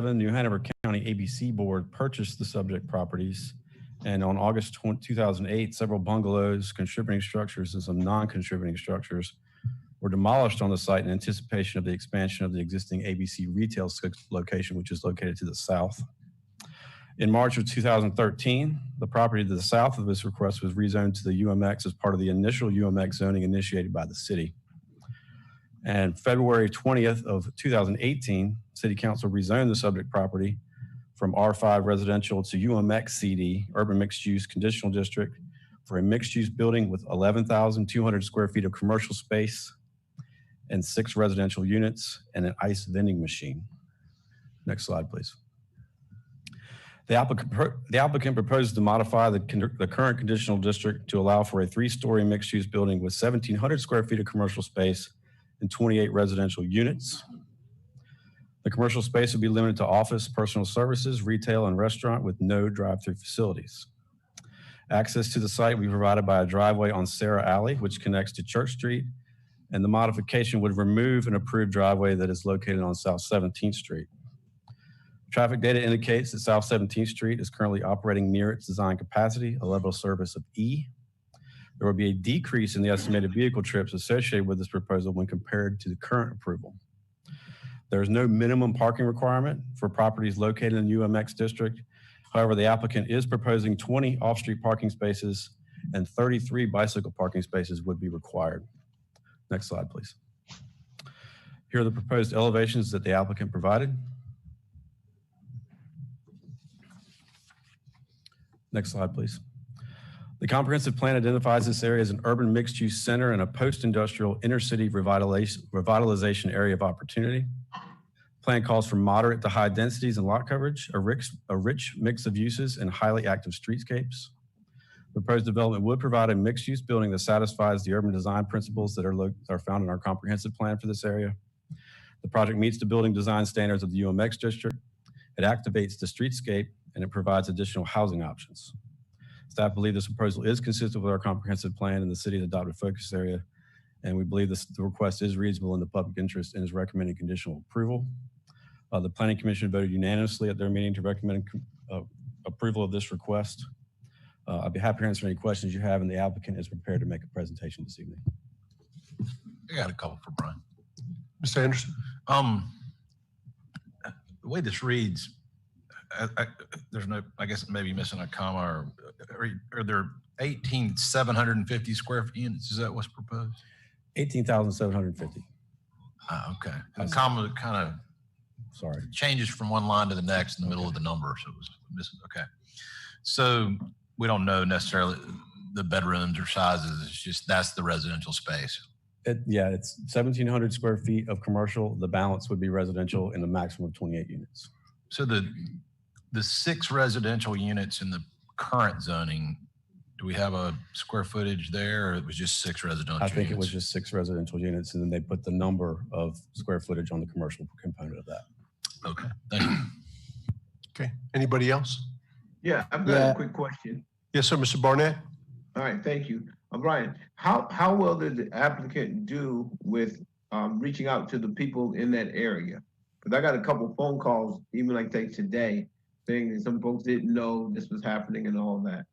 New Hanover County ABC Board purchased the subject properties, and on August 2008, several bungalows, contributing structures, and some non-contributing structures were demolished on the site in anticipation of the expansion of the existing ABC retail location, which is located to the south. In March of 2013, the property to the south of this request was rezoned to the UMX as part of the initial UMX zoning initiated by the city. And February 20th of 2018, City Council rezoned the subject property from R5 residential to UMX CD, Urban Mixed Use Conditional District, for a mixed use building with 11,200 square feet of commercial space and 6 residential units and an ice vending machine. Next slide, please. The applicant proposes to modify the current conditional district to allow for a 3-story mixed use building with 1,700 square feet of commercial space and 28 residential units. The commercial space would be limited to office, personal services, retail, and restaurant with no drive-through facilities. Access to the site will be provided by a driveway on Sarah Alley, which connects to Church Street, and the modification would remove an approved driveway that is located on South 17th Street. Traffic data indicates that South 17th Street is currently operating near its design capacity, a level of service of E. There will be a decrease in the estimated vehicle trips associated with this proposal when compared to the current approval. There is no minimum parking requirement for properties located in the UMX district. However, the applicant is proposing 20 off-street parking spaces and 33 bicycle parking spaces would be required. Next slide, please. Here are the proposed elevations that the applicant provided. Next slide, please. The comprehensive plan identifies this area as an urban mixed-use center and a post-industrial inner-city revitalization area of opportunity. The plan calls for moderate to high densities and lot coverage, a rich mix of uses, and highly active streetscapes. The proposed development would provide a mixed-use building that satisfies the urban design principles that are found in our comprehensive plan for this area. The project meets the building design standards of the UMX district. It activates the streetscape, and it provides additional housing options. Staff believe this proposal is consistent with our comprehensive plan and the city's adopted focus area, and we believe the request is reasonable in the public interest and is recommending conditional approval. The Planning Commission voted unanimously at their meeting to recommend approval of this request. I'd be happy to answer any questions you have, and the applicant is prepared to make a presentation this evening. I got a couple for Brian. Mr. Anderson. The way this reads, there's no, I guess maybe missing a comma, or are there 18,750 square feet units? Is that what's proposed? 18,750. Okay. The comma kind of changes from one line to the next in the middle of the number, so it was missing. Okay. So we don't know necessarily the bedrooms or sizes. It's just that's the residential space. Yeah, it's 1,700 square feet of commercial. The balance would be residential in the maximum of 28 units. So the 6 residential units in the current zoning, do we have a square footage there, or it was just 6 residential units? I think it was just 6 residential units, and then they put the number of square footage on the commercial component of that. Okay, thank you. Okay, anybody else? Yeah, I've got a quick question. Yes, sir, Mr. Barnett. All right, thank you. Brian, how well did the applicant do with reaching out to the people in that area? Because I got a couple phone calls, even like today, saying that some folks didn't know this was happening and all that.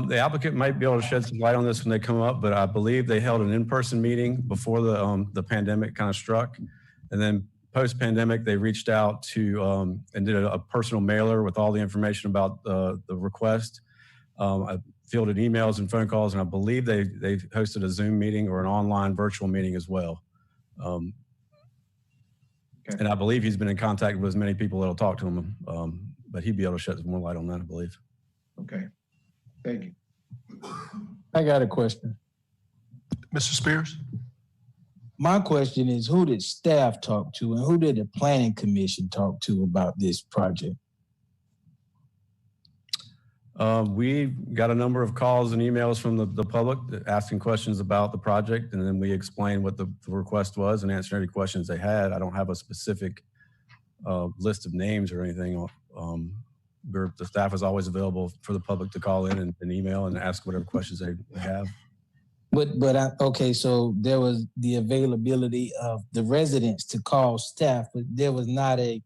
The applicant might be able to shed some light on this when they come up, but I believe they held an in-person meeting before the pandemic kind of struck. And then post-pandemic, they reached out to and did a personal mailer with all the information about the request. I fielded emails and phone calls, and I believe they hosted a Zoom meeting or an online virtual meeting as well. Okay. And I believe he's been in contact with as many people that'll talk to him, but he'd be able to shed some more light on that, I believe. Okay, thank you. I got a question. Mr. Spears? My question is, who did staff talk to and who did the Planning Commission talk to about this project? We got a number of calls and emails from the public asking questions about the project, and then we explained what the request was and answered any questions they had. I don't have a specific list of names or anything. The staff is always available for the public to call in and email and ask whatever questions they have. Okay, so there was the availability of the residents to call staff, but there was not a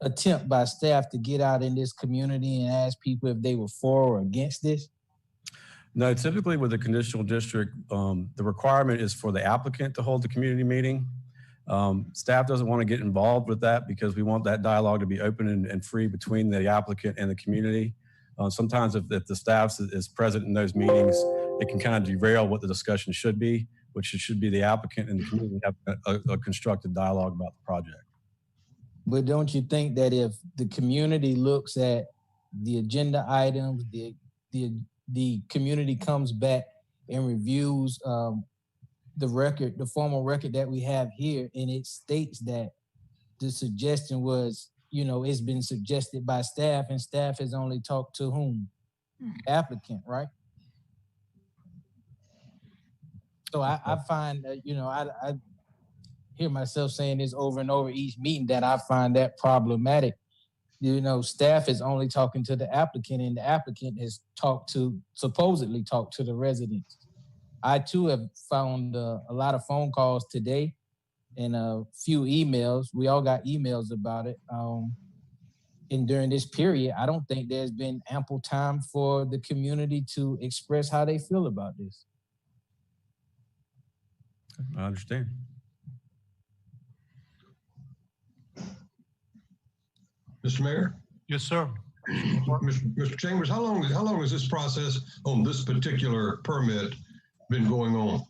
attempt by staff to get out in this community and ask people if they were for or against this? No, typically with a conditional district, the requirement is for the applicant to hold the community meeting. Staff doesn't want to get involved with that because we want that dialogue to be open and free between the applicant and the community. Sometimes if the staff is present in those meetings, it can kind of derail what the discussion should be, which it should be the applicant and the community have a constructive dialogue about the project. But don't you think that if the community looks at the agenda items, the community comes back and reviews the record, the formal record that we have here, and it states that the suggestion was, it's been suggested by staff, and staff has only talked to whom? Applicant, right? So I find that, I hear myself saying this over and over each meeting that I find that problematic. Staff is only talking to the applicant, and the applicant has supposedly talked to the residents. I too have found a lot of phone calls today and a few emails. We all got emails about it. And during this period, I don't think there's been ample time for the community to express how they feel about this. I understand. Mr. Mayor? Yes, sir. Mr. Chambers, how long has this process on this particular permit been going on?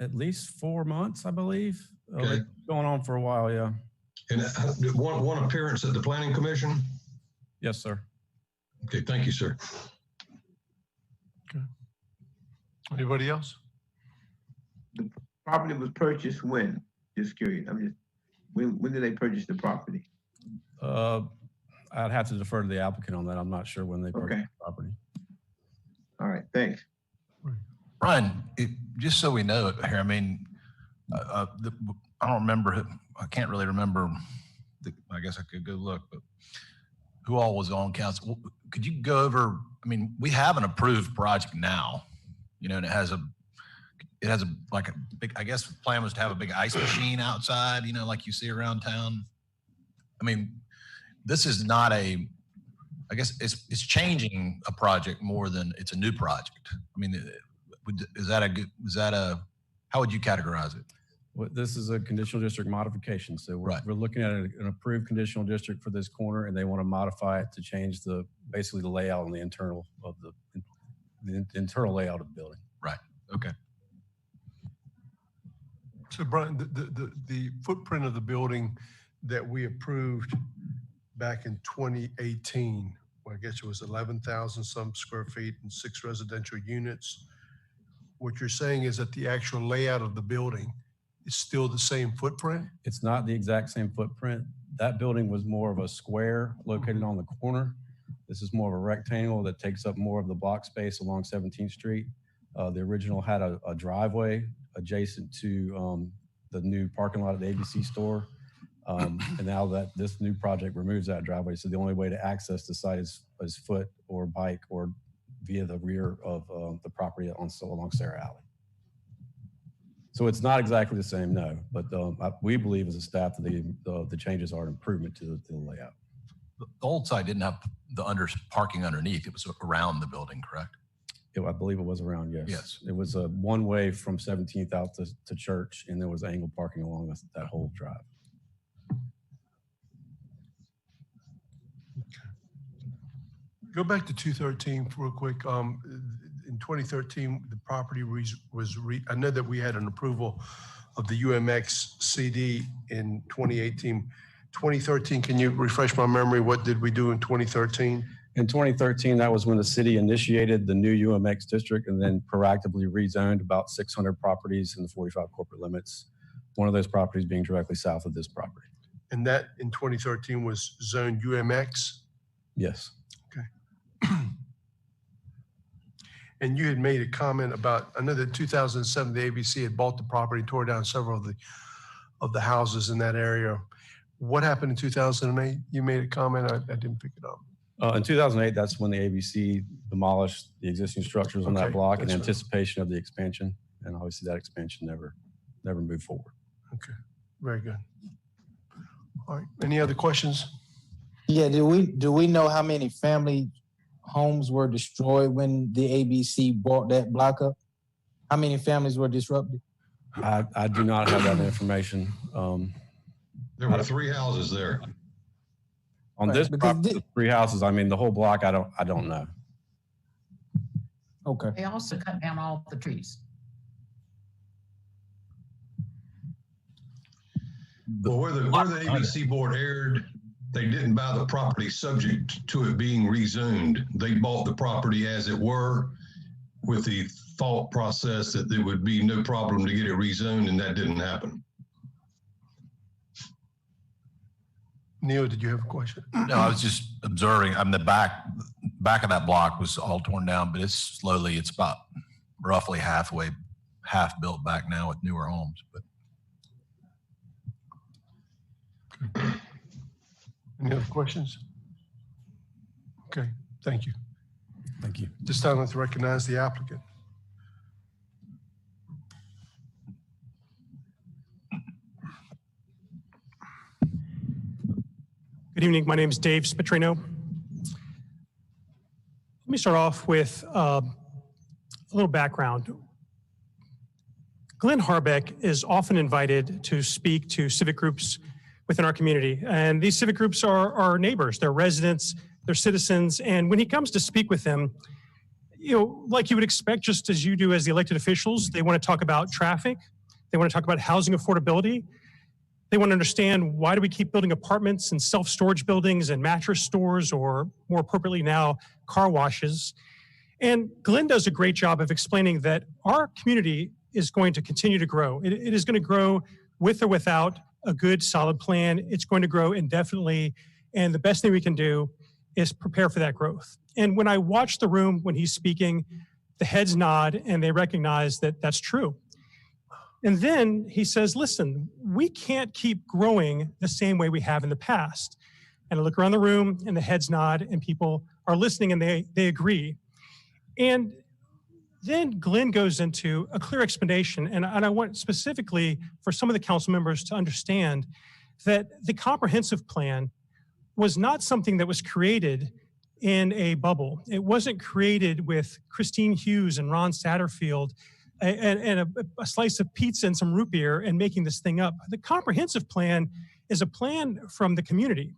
At least 4 months, I believe. Okay. It's going on for a while, yeah. And one appearance at the Planning Commission? Yes, sir. Okay, thank you, sir. Okay. Anybody else? The property was purchased when? Just curious. When did they purchase the property? I'd have to defer to the applicant on that. I'm not sure when they purchased the property. All right, thanks. Brian, just so we know it here, I don't remember, I can't really remember, I guess I could go look, but who all was on council? Could you go over, we have an approved project now, and it has a big, I guess the plan was to have a big ice machine outside, like you see around town. This is not I guess it's changing a project more than it's a new project. How would you categorize it? Well, this is a conditional district modification. So we're looking at an approved conditional district for this corner, and they want to modify it to change basically the layout and the internal of the internal layout of the building. Right. Okay. So Brian, the footprint of the building that we approved back in 2018, well, I guess it was 11,000 some square feet and 6 residential units. What you're saying is that the actual layout of the building is still the same footprint? It's not the exact same footprint. That building was more of a square located on the corner. This is more of a rectangle that takes up more of the block space along 17th Street. The original had a driveway adjacent to the new parking lot of the ABC store. And now that this new project removes that driveway, so the only way to access the site is foot or bike or via the rear of the property along Sarah Alley. So it's not exactly the same, no, but we believe as a staff that the changes are an improvement to the layout. The old site didn't have the parking underneath. It was around the building, correct? I believe it was around, yes. Yes. It was a one-way from 17th out to Church, and there was angled parking along that whole drive. Go back to 213 real quick. In 2013, the property I know that we had an approval of the UMX CD in 2018. 2013, can you refresh my memory? What did we do in 2013? In 2013, that was when the city initiated the new UMX district and then proactively rezoned about 600 properties in the 45 corporate limits. One of those properties being directly south of this property. And that in 2013 was zoned UMX? Yes. Okay. And you had made a comment about, I know that 2007, the ABC had bought the property, tore down several of the houses in that area. What happened in 2008? You made a comment, I didn't pick it up. In 2008, that's when the ABC demolished the existing structures on that Okay, block in that's right. anticipation of the expansion. And obviously that expansion never moved forward. Okay, very good. All right, any other questions? Yeah, do we know how many family homes were destroyed when the ABC bought that block up? How many families were disrupted? I do not have that information. There were 3 houses there. On Right, this because property, 3 houses, I mean, the whole block, I don't know. Okay. They also cut down all the trees. Well, where the ABC board erred, they didn't buy the property subject to it being rezoned. They bought the property as it were with the thought process that there would be no problem to get it rezoned, and that didn't happen. Neil, did you have a question? No, I was just observing. I mean, the back of that block was all torn down, but it's about roughly half built back now with newer homes. But Any other questions? Okay, thank you. Thank you. This time, let's recognize the applicant. Good evening. My name is Dave Spitrino. Let me start off with a little background. Glenn Harbeck is often invited to speak to civic groups within our community. And these civic groups are our neighbors, they're residents, they're citizens. And when he comes to speak with them, you know, like you would expect, just as you do as the elected officials, they want to talk about traffic. They want to talk about housing affordability. They want to understand, why do we keep building apartments and self-storage buildings and mattress stores, or more appropriately now, car washes. And Glenn does a great job of explaining that our community is going to continue to grow. It is going to grow with or without a good, solid plan. It's going to grow indefinitely. And the best thing we can do is prepare for that growth. And when I watch the room when he's speaking, the heads nod and they recognize that that's true. And then he says, listen, we can't keep growing the same way we have in the past. And I look around the room and the heads nod and people are listening and they agree. And then Glenn goes into a clear explanation. And I want specifically for some of the council members to understand that the comprehensive plan was not something that was created in a bubble. It wasn't created with Christine Hughes and Ron Satterfield and a slice of pizza and some root beer and making this thing up. The comprehensive plan is a plan from the community.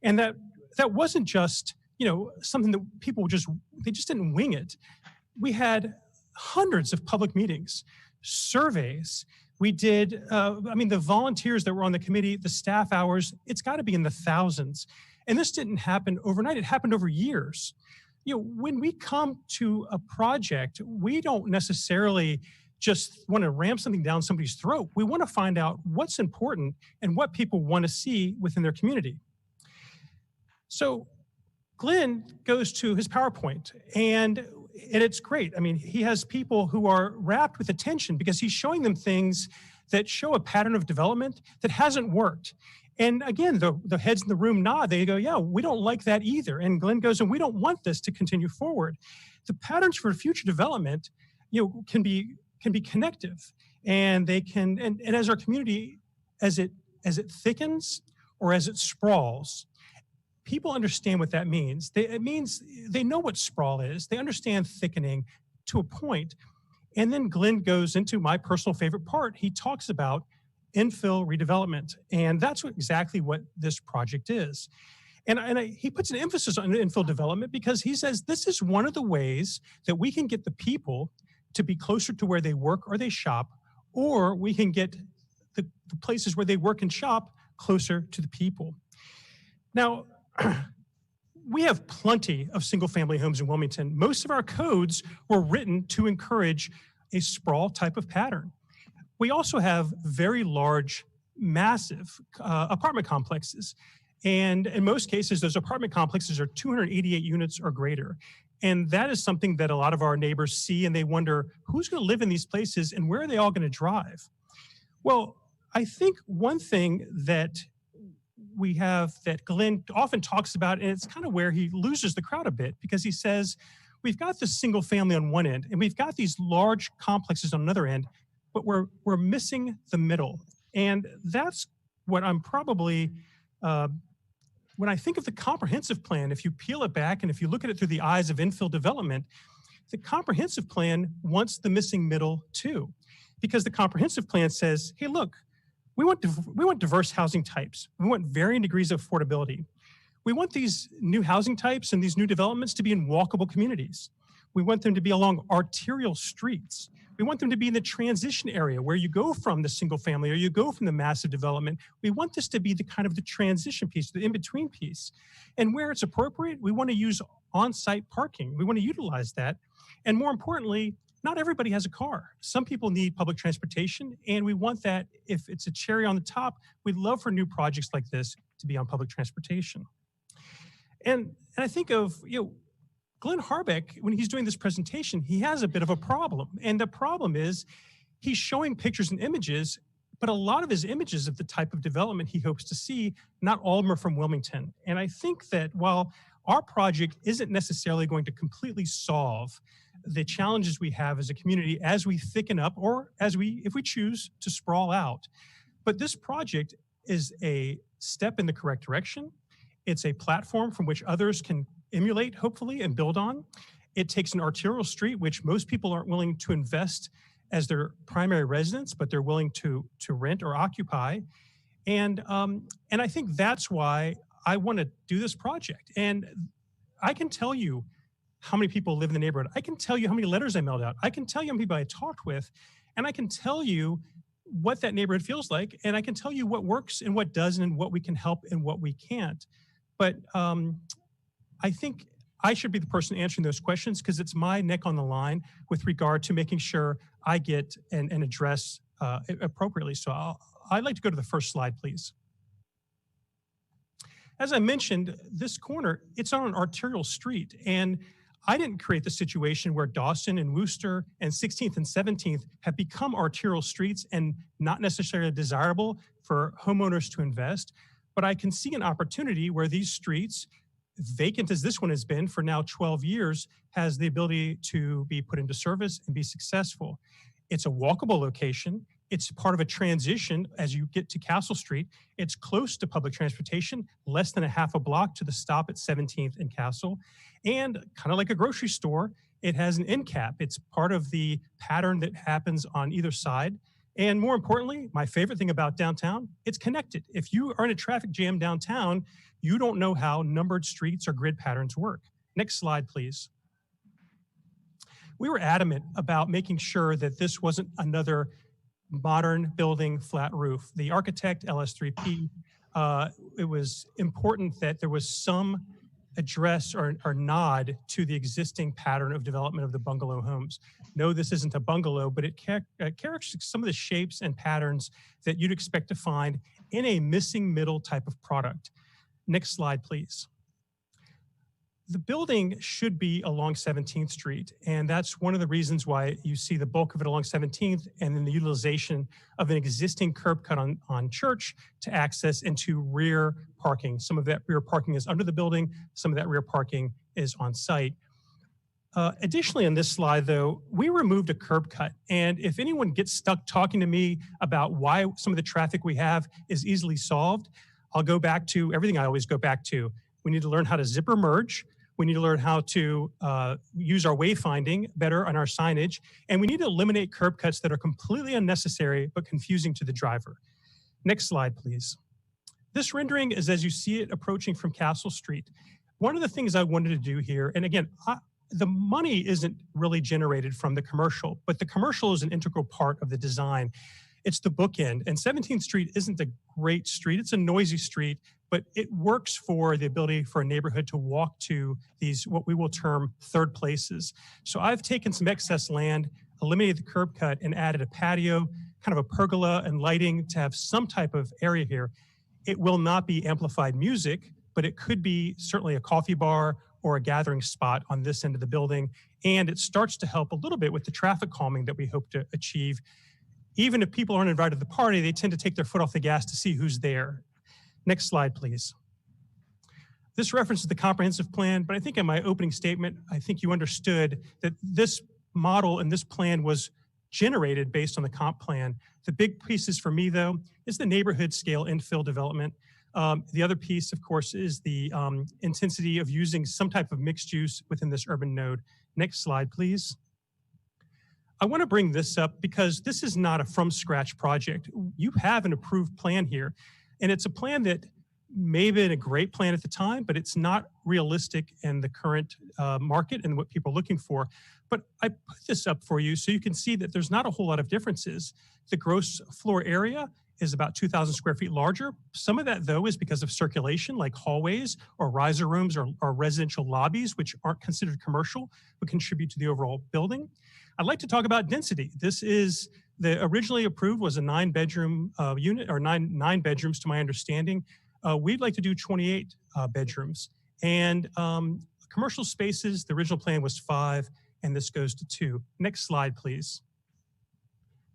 And that wasn't just, you know, something that people just didn't wing it. We had hundreds of public meetings, surveys. We did, the volunteers that were on the committee, the staff hours, it's got to be in the thousands. And this didn't happen overnight. It happened over years. You know, when we come to a project, we don't necessarily just want to ram something down somebody's throat. We want to find out what's important and what people want to see within their community. So Glenn goes to his PowerPoint and it's great. I mean, he has people who are wrapped with attention because he's showing them things that show a pattern of development that hasn't worked. And again, the heads in the room nod. They go, yeah, we don't like that either. And Glenn goes, and we don't want this to continue forward. The patterns for future development, you know, can be connective, and they can, and as our community, as it thickens or as it sprawls, people understand what that means. It means they know what sprawl is. They understand thickening to a point. And then Glenn goes into my personal favorite part. He talks about infill redevelopment. And that's exactly what this project is. And he puts an emphasis on infill development because he says this is one of the ways that we can get the people to be closer to where they work or they shop, or we can get the places where they work and shop closer to the people. Now, we have plenty of single-family homes in Wilmington. Most of our codes were written to encourage a sprawl type of pattern. We also have very large, massive apartment complexes. And in most cases, those apartment complexes are 288 units or greater. And that is something that a lot of our neighbors see and they wonder, who's going to live in these places and where are they all going to drive? Well, I think one thing that we have that Glenn often talks about, and it's kind of where he loses the crowd a bit, because he says, we've got this single family on one end, and we've got these large complexes on another end, but we're missing the middle. And that's what I'm probably, when I think of the comprehensive plan, if you peel it back and if you look at it through the eyes of infill development, the comprehensive plan wants the missing middle too, because the comprehensive plan says, hey, look, we want diverse housing types. We want varying degrees of affordability. We want these new housing types and these new developments to be in walkable communities. We want them to be along arterial streets. We want them to be in the transition area where you go from the single family or you go from the massive development. We want this to be the kind of the transition piece, the in-between piece. And where it's appropriate, we want to use on-site parking. We want to utilize that. And more importantly, not everybody has a car. Some people need public transportation, and we want that. If it's a cherry on the top, we'd love for new projects like this to be on public transportation. And I think of, Glenn Harbeck, when he's doing this presentation, he has a bit of a problem. And the problem is he's showing pictures and images, but a lot of his images of the type of development he hopes to see, not all of them are from Wilmington. And I think that while our project isn't necessarily going to completely solve the challenges we have as a community as we thicken up, or if we choose to sprawl out, but this project is a step in the correct direction. It's a platform from which others can emulate, hopefully, and build on. It takes an arterial street, which most people aren't willing to invest as their primary residence, but they're willing to rent or occupy. And I think that's why I want to do this project. And I can tell you how many people live in the neighborhood. I can tell you how many letters I mailed out. I can tell you how many people I talked with, and I can tell you what that neighborhood feels like, and I can tell you what works and what doesn't, and what we can help and what we can't. But I think I should be the person answering those questions, because it's my neck on the line with regard to making sure I get and address appropriately. So I'd like to go to the first slide, please. As I mentioned, this corner, it's on an arterial street, and I didn't create the situation where Dawson and Wooster and 16th and 17th have become arterial streets and not necessarily desirable for homeowners to invest. But I can see an opportunity where these streets, vacant as this one has been for now 12 years, has the ability to be put into service and be successful. It's a walkable location. It's part of a transition as you get to Castle Street. It's close to public transportation, less than a half a block to the stop at 17th and Castle. And kind of like a grocery store, it has an end cap. It's part of the pattern that happens on either side. And more importantly, my favorite thing about downtown, it's connected. If you are in a traffic jam downtown, you don't know how numbered streets or grid patterns work. Next slide, please. We were adamant about making sure that this wasn't another modern building, flat roof. The architect, LS3P, it was important that there was some address or nod to the existing pattern of development of the bungalow homes. No, this isn't a bungalow, but it characterizes some of the shapes and patterns that you'd expect to find in a missing middle type of product. Next slide, please. The building should be along 17th Street, and that's one of the reasons why you see the bulk of it along 17th, and then the utilization of an existing curb cut on Church to access into rear parking. Some of that rear parking is under the building, some of that rear parking is on site. Additionally, on this slide, though, we removed a curb cut, and if anyone gets stuck talking to me about why some of the traffic we have is easily solved, I'll go back to everything I always go back to. We need to learn how to zipper merge. We need to learn how to use our wayfinding better on our signage. And we need to eliminate curb cuts that are completely unnecessary but confusing to the driver. Next slide, please. This rendering is as you see it approaching from Castle Street. One of the things I wanted to do here, and again, the money isn't really generated from the commercial, but the commercial is an integral part of the design. It's the bookend, and 17th Street isn't a great street. It's a noisy street, but it works for the ability for a neighborhood to walk to these, what we will term third places. So I've taken some excess land, eliminated the curb cut, and added a patio, kind of a pergola and lighting to have some type of area here. It will not be amplified music, but it could be certainly a coffee bar or a gathering spot on this end of the building. And it starts to help a little bit with the traffic calming that we hope to achieve. Even if people aren't invited to the party, they tend to take their foot off the gas to see who's there. Next slide, please. This references the comprehensive plan, but I think in my opening statement, I think you understood that this model and this plan was generated based on the comp plan. The big pieces for me, though, is the neighborhood scale infill development. The other piece, of course, is the intensity of using some type of mixed use within this urban node. Next slide, please. I want to bring this up because this is not a from scratch project. You have an approved plan here, and it's a plan that may have been a great plan at the time, but it's not realistic in the current market and what people are looking for. But I put this up for you so you can see that there's not a whole lot of differences. The gross floor area is about 2,000 square feet larger. Some of that, though, is because of circulation, like hallways or riser rooms or residential lobbies, which aren't considered commercial, but contribute to the overall building. I'd like to talk about density. This is the originally approved was a 9-bedroom unit, or nine bedrooms to my understanding. We'd like to do 28 bedrooms. And commercial spaces, the original plan was 5, and this goes to 2. Next slide, please.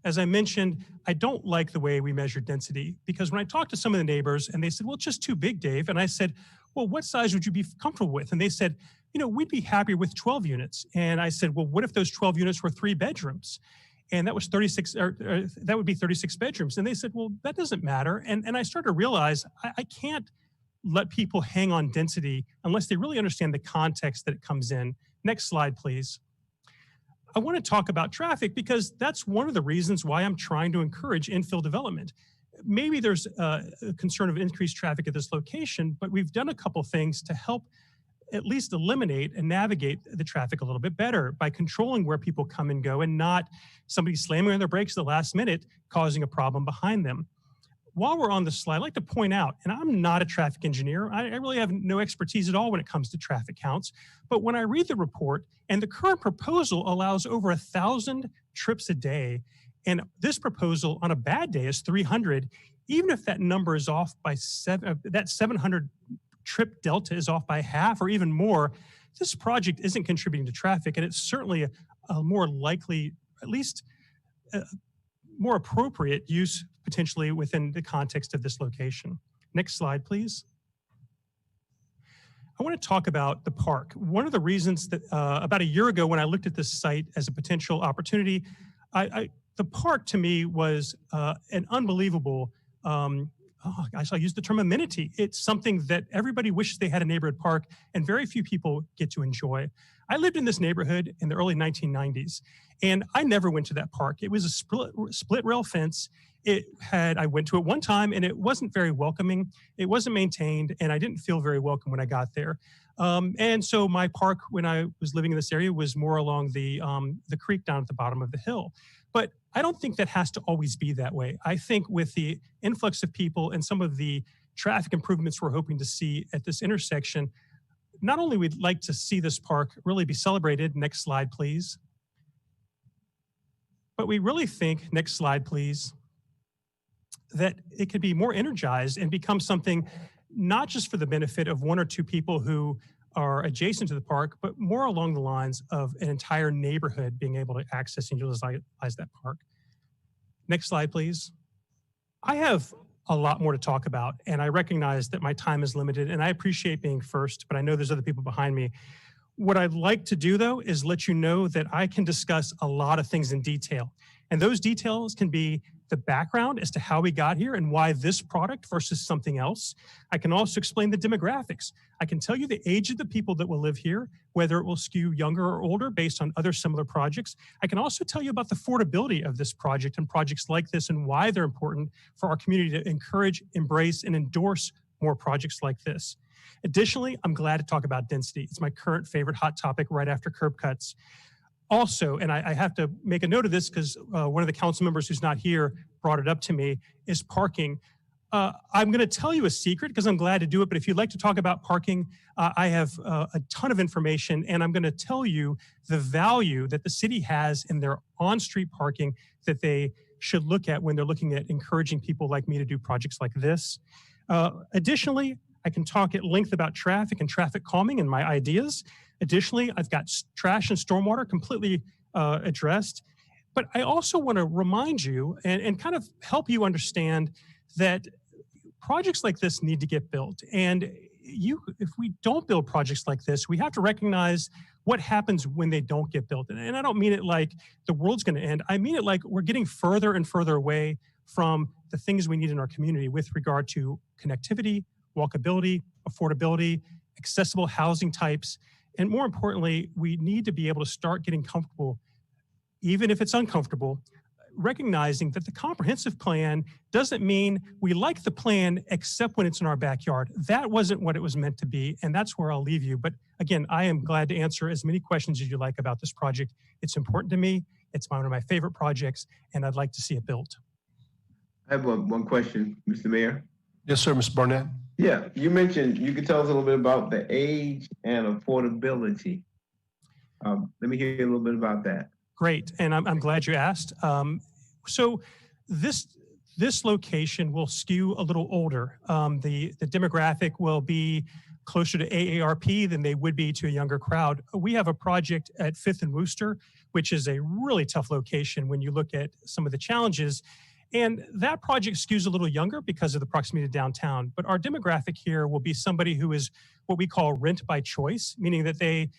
As I mentioned, I don't like the way we measure density, because when I talked to some of the neighbors and they said, well, it's just too big, Dave. And I said, well, what size would you be comfortable with? And they said, you know, we'd be happier with 12 units. And I said, well, what if those 12 units were 3 bedrooms? And that was 36, or that would be 36 bedrooms. And they said, well, that doesn't matter. And I started to realize I can't let people hang on density unless they really understand the context that it comes in. Next slide, please. I want to talk about traffic because that's one of the reasons why I'm trying to encourage infill development. Maybe there's a concern of increased traffic at this location, but we've done a couple things to help at least eliminate and navigate the traffic a little bit better by controlling where people come and go and not somebody slamming on their brakes at the last minute, causing a problem behind them. While we're on the slide, I'd like to point out, and I'm not a traffic engineer, I really have no expertise at all when it comes to traffic counts, but when I read the report, and the current proposal allows over 1,000 trips a day, and this proposal on a bad day is 300, even if that number is off by that 700 trip delta is off by half or even more, this project isn't contributing to traffic, and it's certainly a more likely, at least more appropriate use potentially within the context of this location. Next slide, please. I want to talk about the park. One of the reasons that about a year ago when I looked at this site as a potential opportunity, the park to me was an unbelievable, I use the term amenity. It's something that everybody wishes they had a neighborhood park and very few people get to enjoy. I lived in this neighborhood in the early 1990s and I never went to that park. It was a split rail fence. I went to it one time and it wasn't very welcoming. It wasn't maintained and I didn't feel very welcome when I got there. And so my park when I was living in this area was more along the creek down at the bottom of the hill. But I don't think that has to always be that way. I think with the influx of people and some of the traffic improvements we're hoping to see at this intersection, not only we'd like to see this park really be celebrated, next slide please, but we really think, next slide please, that it could be more energized and become something not just for the benefit of 1 or 2 people who are adjacent to the park, but more along the lines of an entire neighborhood being able to access and utilize that park. Next slide, please. I have a lot more to talk about, and I recognize that my time is limited, and I appreciate being first, but I know there's other people behind me. What I'd like to do, though, is let you know that I can discuss a lot of things in detail, and those details can be the background as to how we got here and why this product versus something else. I can also explain the demographics. I can tell you the age of the people that will live here, whether it will skew younger or older based on other similar projects. I can also tell you about the affordability of this project and projects like this and why they're important for our community to encourage, embrace, and endorse more projects like this. Additionally, I'm glad to talk about density. It's my current favorite hot topic right after curb cuts. Also, and I have to make a note of this because one of the council members who's not here brought it up to me, is parking. I'm going to tell you a secret because I'm glad to do it, but if you'd like to talk about parking, I have a ton of information and I'm going to tell you the value that the city has in their on-street parking that they should look at when they're looking at encouraging people like me to do projects like this. Additionally, I can talk at length about traffic and traffic calming and my ideas. Additionally, I've got trash and stormwater completely addressed. But I also want to remind you and kind of help you understand that projects like this need to get built. And if we don't build projects like this, we have to recognize what happens when they don't get built. And I don't mean it like the world's going to end. I mean it like we're getting further and further away from the things we need in our community with regard to connectivity, walkability, affordability, accessible housing types. And more importantly, we need to be able to start getting comfortable, even if it's uncomfortable, recognizing that the comprehensive plan doesn't mean we like the plan except when it's in our backyard. That wasn't what it was meant to be, and that's where I'll leave you. But again, I am glad to answer as many questions as you like about this project. It's important to me. It's one of my favorite projects, and I'd like to see it built. I have one question, Mr. Mayor. Yes, sir, Mr. Barnett. Yeah, you mentioned, you could tell us a little bit about the age and affordability. Let me hear a little bit about that. Great, and I'm glad you asked. So this location will skew a little older. The demographic will be closer to AARP than they would be to a younger crowd. We have a project at 5th and Wooster, which is a really tough location when you look at some of the challenges. And that project skews a little younger because of the proximity to downtown. But our demographic here will be somebody who is what we call rent by choice, meaning that they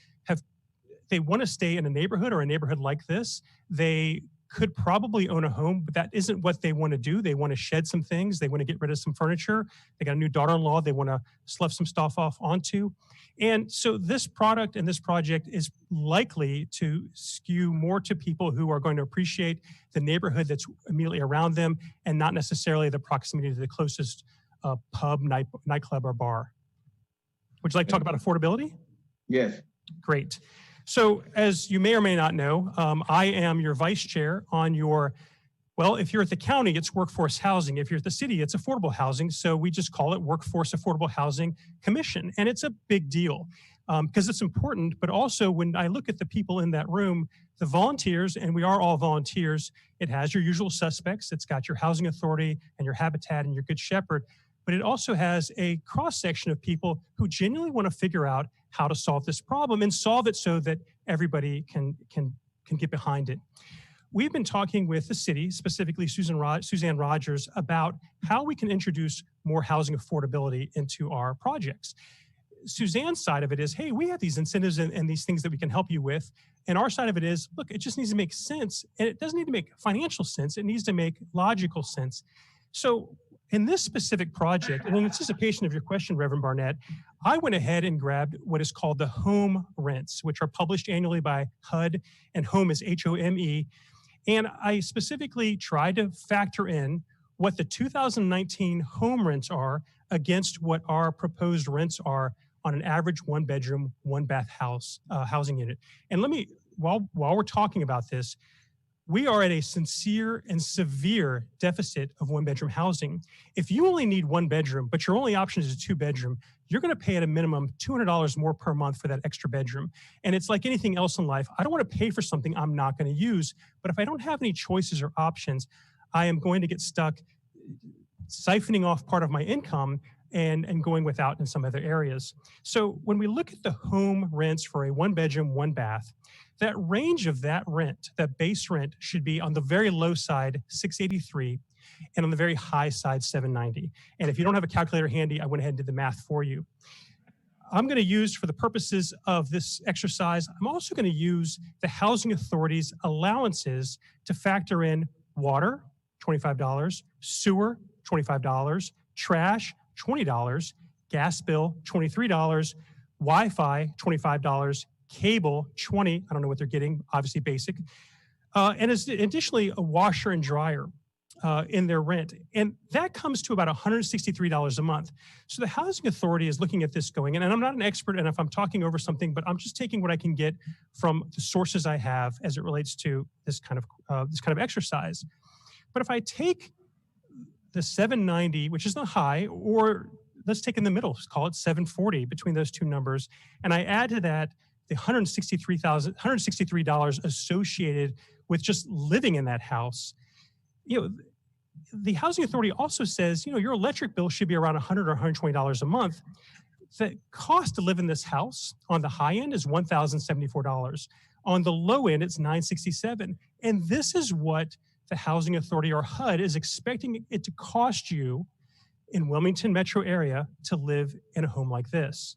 want to stay in a neighborhood or a neighborhood like this. They could probably own a home, but that isn't what they want to do. They want to shed some things. They want to get rid of some furniture. They got a new daughter-in-law they want to slough some stuff off onto. And so this product and this project is likely to skew more to people who are going to appreciate the neighborhood that's immediately around them and not necessarily the proximity to the closest pub, nightclub, or bar. Would you like to talk about affordability? Yes. Great. So as you may or may not know, I am your vice chair on your, well, if you're at the county, it's workforce housing. If you're at the city, it's affordable housing. So we just call it Workforce Affordable Housing Commission. And it's a big deal because it's important. But also when I look at the people in that room, the volunteers, and we are all volunteers, it has your usual suspects. It's got your housing authority and your Habitat and your Good Shepherd. But it also has a cross-section of people who genuinely want to figure out how to solve this problem and solve it so that everybody can get behind it. We've been talking with the city, specifically Suzanne Rogers, about how we can introduce more housing affordability into our projects. Suzanne's side of it is, hey, we have these incentives and these things that we can help you with. And our side of it is, look, it just needs to make sense. And it doesn't need to make financial sense. It needs to make logical sense. So in this specific project, and in anticipation of your question, Reverend Barnett, I went ahead and grabbed what is called the home rents, which are published annually by HUD, and home is HOME. And I specifically tried to factor in what the 2019 home rents are against what our proposed rents are on an average one-bedroom, one-bath house housing unit. And let me, while we're talking about this, we are at a sincere and severe deficit of one-bedroom housing. If you only need one bedroom, but your only option is a two-bedroom, you're going to pay at a minimum $200 more per month for that extra bedroom. And it's like anything else in life. I don't want to pay for something I'm not going to use, but if I don't have any choices or options, I am going to get stuck siphoning off part of my income and going without in some other areas. So when we look at the home rents for a one-bedroom, one-bath, that range of that rent, that base rent, should be on the very low side, $683, and on the very high side, $790. And if you don't have a calculator handy, I went ahead and did the math for you. I'm going to use, for the purposes of this exercise, I'm also going to use the Housing Authority's allowances to factor in water, $25, sewer, $25, trash, $20, gas bill, $23, Wi-Fi, $25, cable, $20. I don't know what they're getting, obviously basic. And additionally, a washer and dryer in their rent. And that comes to about $163 a month. So the Housing Authority is looking at this going, and I'm not an expert, and if I'm talking over something, but I'm just taking what I can get from the sources I have as it relates to this kind of exercise. But if I take the 790, which is the high, or let's take in the middle, call it 740 between those two numbers, and I add to that the $163 associated with just living in that house, the Housing Authority also says, your electric bill should be around $100 or $120 a month. The cost to live in this house on the high end is $1,074. On the low end, it's $967. And this is what the Housing Authority, or HUD, is expecting it to cost you in Wilmington metro area to live in a home like this.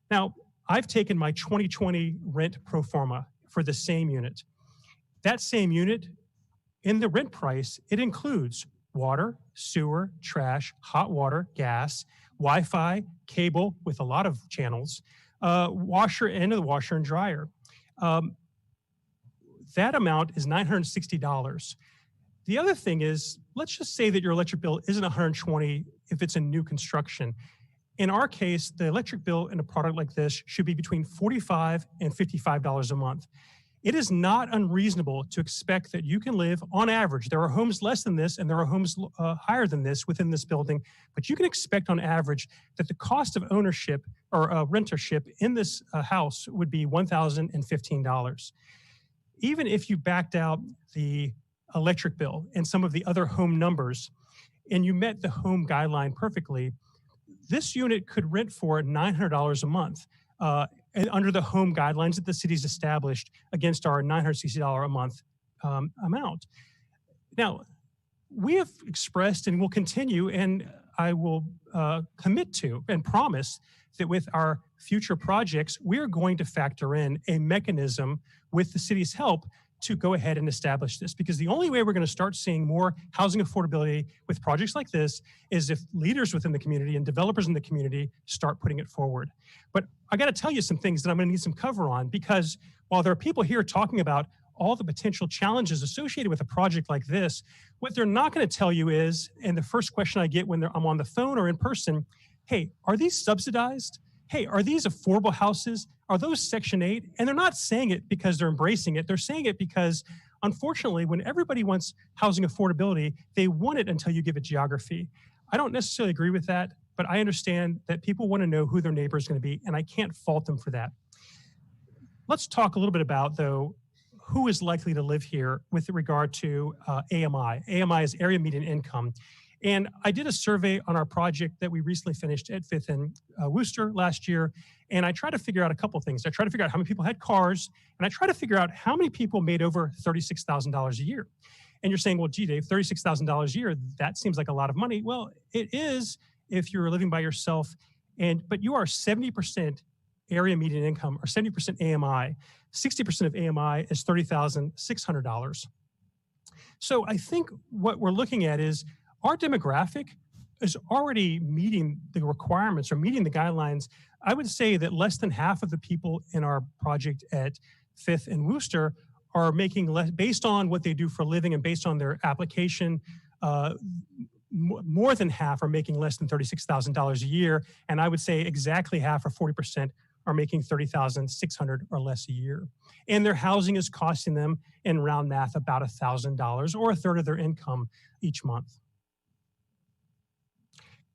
Now, I've taken my 2020 rent pro forma for the same unit. That same unit, in the rent price, it includes water, sewer, trash, hot water, gas, Wi-Fi, cable with a lot of channels, washer and dryer. That amount is $960. The other thing is, let's just say that your electric bill isn't $120 if it's a new construction. In our case, the electric bill in a product like this should be between $45 and $55 a month. It is not unreasonable to expect that you can live on average. There are homes less than this and there are homes higher than this within this building, but you can expect on average that the cost of ownership or rentership in this house would be $1,015. Even if you backed out the electric bill and some of the other home numbers and you met the home guideline perfectly, this unit could rent for $900 a month under the home guidelines that the city's established against our $960 a month amount. Now, we have expressed and will continue, and I will commit to and promise that with our future projects, we are going to factor in a mechanism with the city's help to go ahead and establish this, because the only way we're going to start seeing more housing affordability with projects like this is if leaders within the community and developers in the community start putting it forward. But I got to tell you some things that I'm going to need some cover on, because while there are people here talking about all the potential challenges associated with a project like this, what they're not going to tell you is, and the first question I get when I'm on the phone or in person, hey, are these subsidized? Hey, are these affordable houses? Are those Section 8? And they're not saying it because they're embracing it. They're saying it because, unfortunately, when everybody wants housing affordability, they want it until you give it geography. I don't necessarily agree with that, but I understand that people want to know who their neighbor is going to be, and I can't fault them for that. Let's talk a little bit about, though, who is likely to live here with regard to AMI. AMI is Area Median Income. And I did a survey on our project that we recently finished at 5th and Worcester last year. And I tried to figure out a couple of things. I tried to figure out how many people had cars, and I tried to figure out how many people made over $36,000 a year. And you're saying, well, gee, Dave, $36,000 a year, that seems like a lot of money. Well, it is if you're living by yourself, but you are 70% area median income or 70% AMI. 60% of AMI is $30,600. So I think what we're looking at is our demographic is already meeting the requirements or meeting the guidelines. I would say that less than half of the people in our project at 5th and Worcester are making less, based on what they do for a living and based on their application, more than half are making less than $36,000 a year. And I would say exactly half or 40% are making $30,600 or less a year. And their housing is costing them, in round math, about $1,000 or a third of their income each month.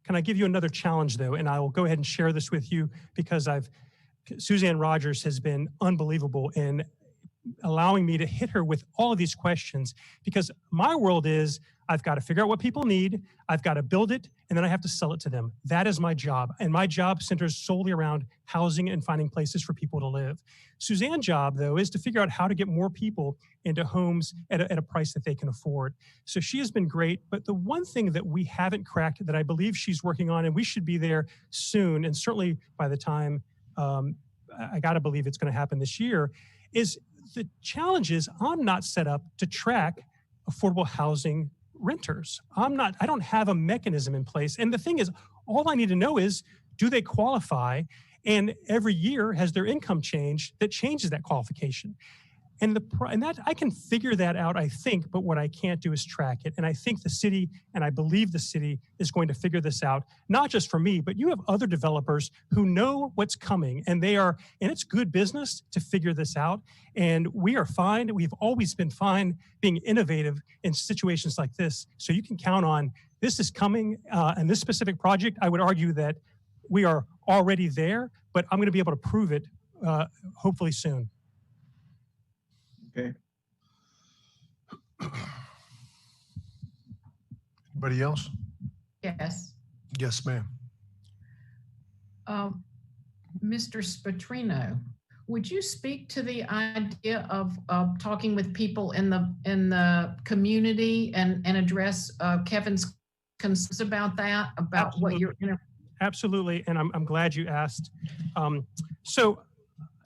Can I give you another challenge, though? And I will go ahead and share this with you because Suzanne Rogers has been unbelievable in allowing me to hit her with all of these questions, because my world is I've got to figure out what people need, I've got to build it, and then I have to sell it to them. That is my job. And my job centers solely around housing and finding places for people to live. Suzanne's job, though, is to figure out how to get more people into homes at a price that they can afford. So she has been great. But the one thing that we haven't cracked that I believe she's working on, and we should be there soon, and certainly by the time I got to believe it's going to happen this year, is the challenge is I'm not set up to track affordable housing renters. I don't have a mechanism in place. And the thing is, all I need to know is, do they qualify? And every year has their income changed that changes that qualification. And that I can figure that out, I think, but what I can't do is track it. And I think the city, and I believe the city is going to figure this out, not just for me, but you have other developers who know what's coming, and it's good business to figure this out. And we are fine. We've always been fine being innovative in situations like this. So you can count on this is coming. And this specific project, I would argue that we are already there, but I'm going to be able to prove it hopefully soon. Okay. Anybody else? Yes. Yes, ma'am. Mr. Spatrino, would you speak to the idea of talking with people in the community and address Kevin's concerns about that, about what you're, Absolutely, and I'm glad you asked. So,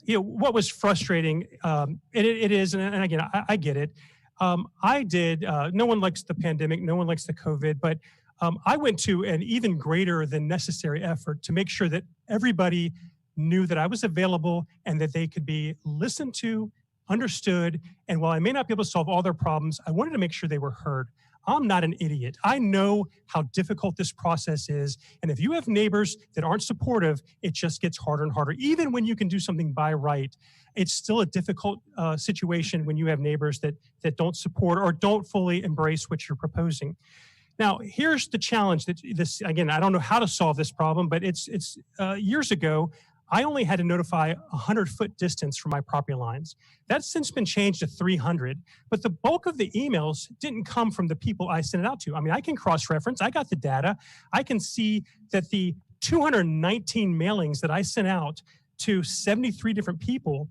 what was frustrating, it is, and again, I get it. No one likes the pandemic, no one likes the COVID, but I went to an even greater than necessary effort to make sure that everybody knew that I was available and that they could be listened to, understood, and while I may not be able to solve all their problems, I wanted to make sure they were heard. I'm not an idiot. I know how difficult this process is. And if you have neighbors that aren't supportive, it just gets harder and harder. Even when you can do something by right, it's still a difficult situation when you have neighbors that don't support or don't fully embrace what you're proposing. Now, here's the challenge that this, again, I don't know how to solve this problem, but it's years ago, I only had to notify 100-foot distance from my property lines. That's since been changed to 300, but the bulk of the emails didn't come from the people I sent it out to. I mean, I can cross-reference, I got the data. I can see that the 219 mailings that I sent out to 73 different people,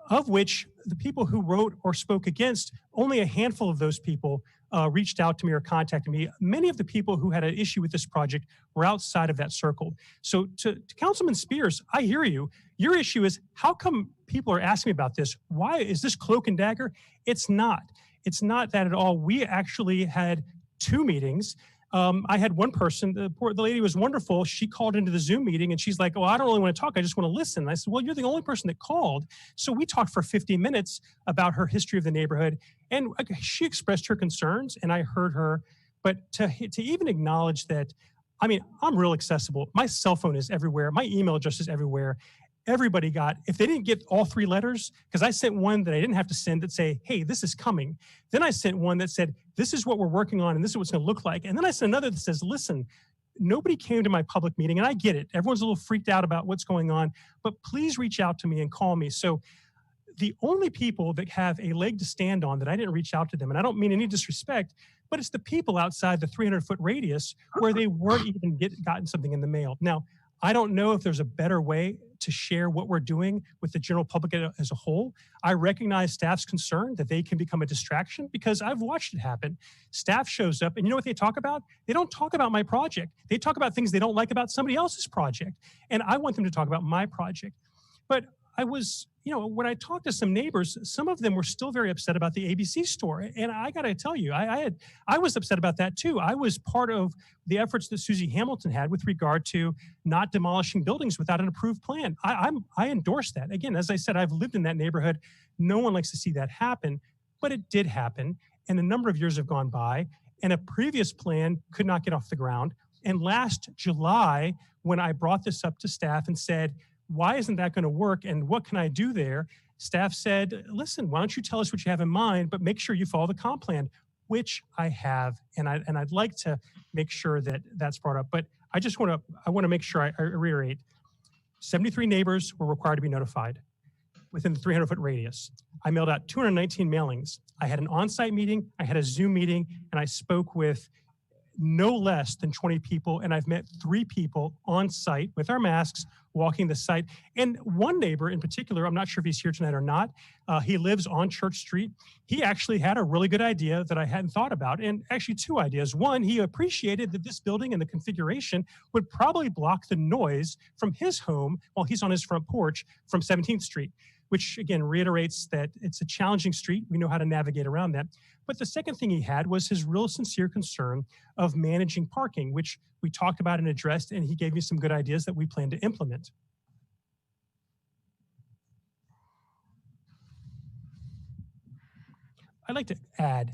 of which the people who wrote or spoke against, only a handful of those people reached out to me or contacted me. Many of the people who had an issue with this project were outside of that circle. So to Councilman Spears, I hear you. Your issue is, how come people are asking me about this? Why is this cloak and dagger? It's not. It's not that at all. We actually had 2 meetings. I had one person, the lady was wonderful. She called into the Zoom meeting and she's like, oh, I don't really want to talk. I just want to listen. And I said, well, you're the only person that called. So we talked for 50 minutes about her history of the neighborhood. And she expressed her concerns and I heard her. But to even acknowledge that, I mean, I'm real accessible. My cell phone is everywhere. My email address is everywhere. Everybody got, if they didn't get all 3 letters, because I sent one that I didn't have to send that say, hey, this is coming. Then I sent one that said, this is what we're working on and this is what it's going to look like. And then I sent another that says, listen, nobody came to my public meeting and I get it. Everyone's a little freaked out about what's going on, but please reach out to me and call me. So the only people that have a leg to stand on that I didn't reach out to them, and I don't mean any disrespect, but it's the people outside the 300-foot radius where they weren't even gotten something in the mail. Now, I don't know if there's a better way to share what we're doing with the general public as a whole. I recognize staff's concern that they can become a distraction because I've watched it happen. Staff shows up and you know what they talk about? They don't talk about my project. They talk about things they don't like about somebody else's project. And I want them to talk about my project. But I was, when I talked to some neighbors, some of them were still very upset about the ABC store. And I got to tell you, I was upset about that too. I was part of the efforts that Susie Hamilton had with regard to not demolishing buildings without an approved plan. I endorse that. Again, as I said, I've lived in that neighborhood. No one likes to see that happen, but it did happen. And a number of years have gone by and a previous plan could not get off the ground. And last July, when I brought this up to staff and said, why isn't that going to work and what can I do there? Staff said, listen, why don't you tell us what you have in mind, but make sure you follow the comp plan, which I have. And I'd like to make sure that that's brought up. But I want to make sure I reiterate, 73 neighbors were required to be notified within the 300-foot radius. I mailed out 219 mailings. I had an on-site meeting, I had a Zoom meeting, and I spoke with no less than 20 people, and I've met 3 people on site with our masks walking the site. And one neighbor in particular, I'm not sure if he's here tonight or not, he lives on Church Street. He actually had a really good idea that I hadn't thought about, and actually 2 ideas. One, he appreciated that this building and the configuration would probably block the noise from his home while he's on his front porch from 17th Street, which again reiterates that it's a challenging street. We know how to navigate around that. But the second thing he had was his real sincere concern of managing parking, which we talked about and addressed, and he gave me some good ideas that we plan to implement. I'd like to add,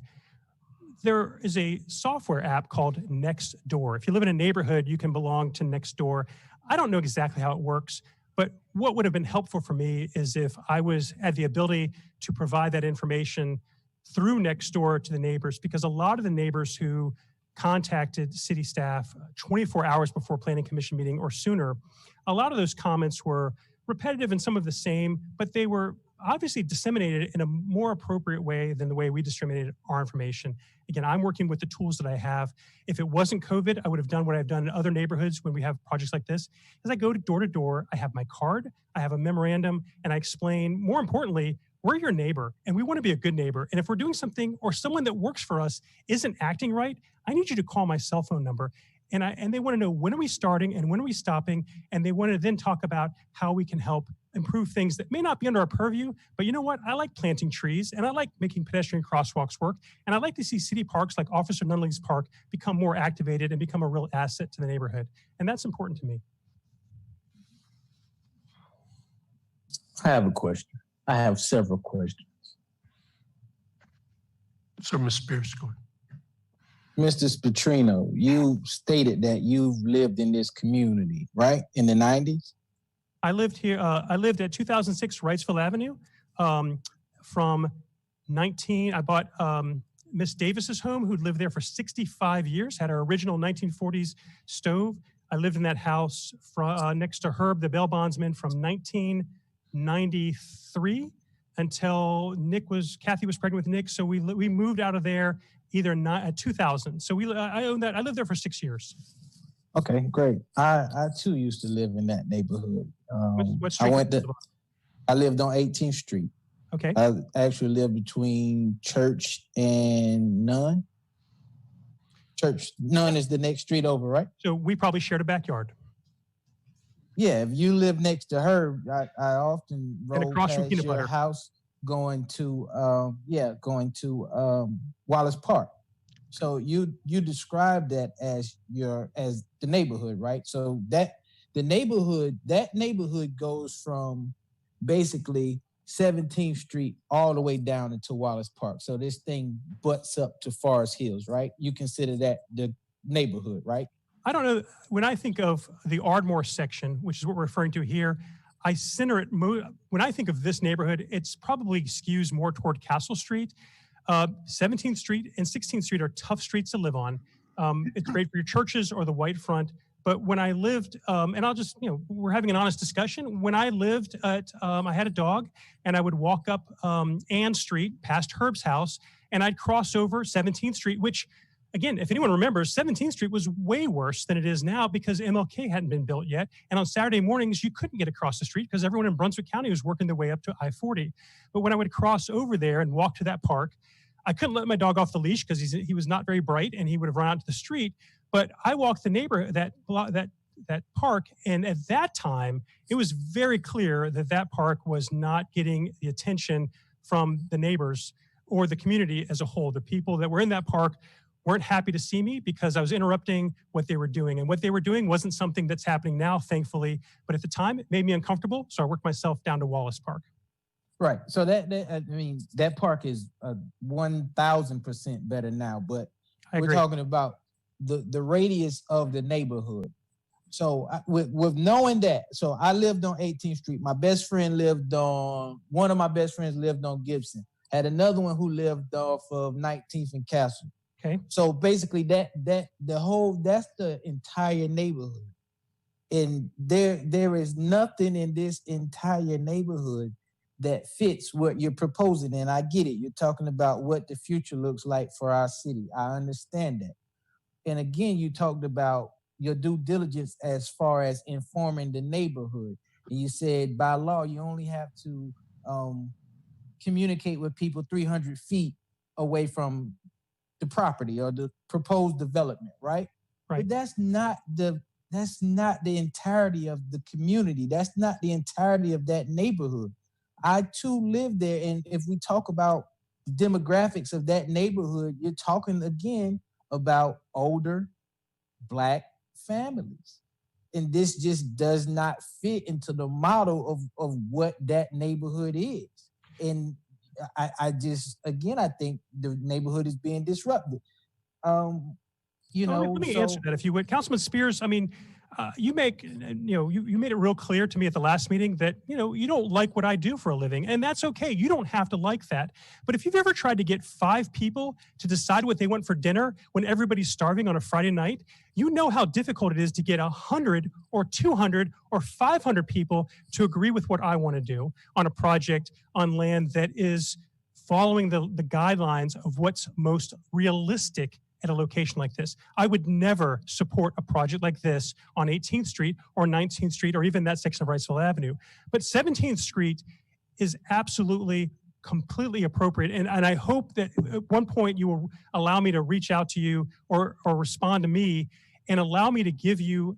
there is a software app called Nextdoor. If you live in a neighborhood, you can belong to Nextdoor. I don't know exactly how it works, but what would have been helpful for me is if I had the ability to provide that information through Nextdoor to the neighbors, because a lot of the neighbors who contacted city staff 24 hours before planning commission meeting or sooner, a lot of those comments were repetitive and some of the same, but they were obviously disseminated in a more appropriate way than the way we disseminated our information. Again, I'm working with the tools that I have. If it wasn't COVID, I would have done what I've done in other neighborhoods when we have projects like this. As I go door to door, I have my card, I have a memorandum, and I explain, more importantly, we're your neighbor and we want to be a good neighbor. And if we're doing something or someone that works for us isn't acting right, I need you to call my cell phone number. And they want to know, when are we starting and when are we stopping? And they want to then talk about how we can help improve things that may not be under our purview. But you know what? I like planting trees and I like making pedestrian crosswalks work. And I like to see city parks like Officer Nunley's Park become more activated and become a real asset to the neighborhood. And that's important to me. I have a question. I have several questions. So, Ms. Spears, go ahead. Mr. Spatrino, you stated that you've lived in this community, right? In the 90s? I lived here. I lived at 2006 Wrightsville Avenue. I bought Miss Davis's home, who'd lived there for 65 years, had our original 1940s stove. I lived in that house next to Herb, the bail bondsman, from 1993 until Kathy was pregnant with Nick. So we moved out of there either 2000. So I owned that. I lived there for 6 years. Okay, great. I too used to live in that neighborhood. What street? I lived on 18th Street. Okay. I actually lived between Church and Nunn. Nunn is the next street over, right? So we probably shared a backyard. Yeah, if you live next to her, I often roll past your house going to Wallace Park. So you describe that as the neighborhood, right? So that neighborhood goes from basically 17th Street all the way down into Wallace Park. So this thing butts up to Forest Hills, right? You consider that the neighborhood, right? I don't know. When I think of the Ardmore section, which is what we're referring to here, I center it. When I think of this neighborhood, it's probably skews more toward Castle Street. 17th Street and 16th Street are tough streets to live on. It's great for your churches or the white front. But when I lived, and I'll just, we're having an honest discussion. When I lived I had a dog, and I would walk up Ann Street past Herb's house, and I'd cross over 17th Street, which, again, if anyone remembers, 17th Street was way worse than it is now because MLK hadn't been built yet. And on Saturday mornings, you couldn't get across the street because everyone in Brunswick County was working their way up to I-40. But when I would cross over there and walk to that park, I couldn't let my dog off the leash because he was not very bright and he would have run out to the street. But I walked the neighborhood, that park, and at that time, it was very clear that that park was not getting the attention from the neighbors or the community as a whole. The people that were in that park weren't happy to see me because I was interrupting what they were doing. And what they were doing wasn't something that's happening now, thankfully. But at the time, it made me uncomfortable. So I worked myself down to Wallace Park. Right. So that park is 1,000% better now. But we're talking about the radius of the neighborhood. So with knowing that, so I lived on 18th Street. One of my best friends lived on Gibson. Had another one who lived off of 19th and Castle. Okay. So basically that's the entire neighborhood. And there is nothing in this entire neighborhood that fits what you're proposing. And I get it. You're talking about what the future looks like for our city. I understand that. And again, you talked about your due diligence as far as informing the neighborhood. And you said by law, you only have to communicate with people 300 feet away from the property or the proposed development, right? Right. But that's not the entirety of the community. That's not the entirety of that neighborhood. I too live there. And if we talk about the demographics of that neighborhood, you're talking again about older Black families. And this just does not fit into the model of what that neighborhood is. And I think the neighborhood is being disrupted. Let me answer that if you would. Councilman Spears, I mean, you made it real clear to me at the last meeting that, you don't like what I do for a living, and that's okay. You don't have to like that. But if you've ever tried to get 5 people to decide what they want for dinner when everybody's starving on a Friday night, you know how difficult it is to get 100 or 200 or 500 people to agree with what I want to do on a project on land that is following the guidelines of what's most realistic at a location like this. I would never support a project like this on 18th Street or 19th Street or even that section of Wrightsville Avenue. But 17th Street is absolutely completely appropriate. And I hope that at one point you will allow me to reach out to you or respond to me and allow me to give you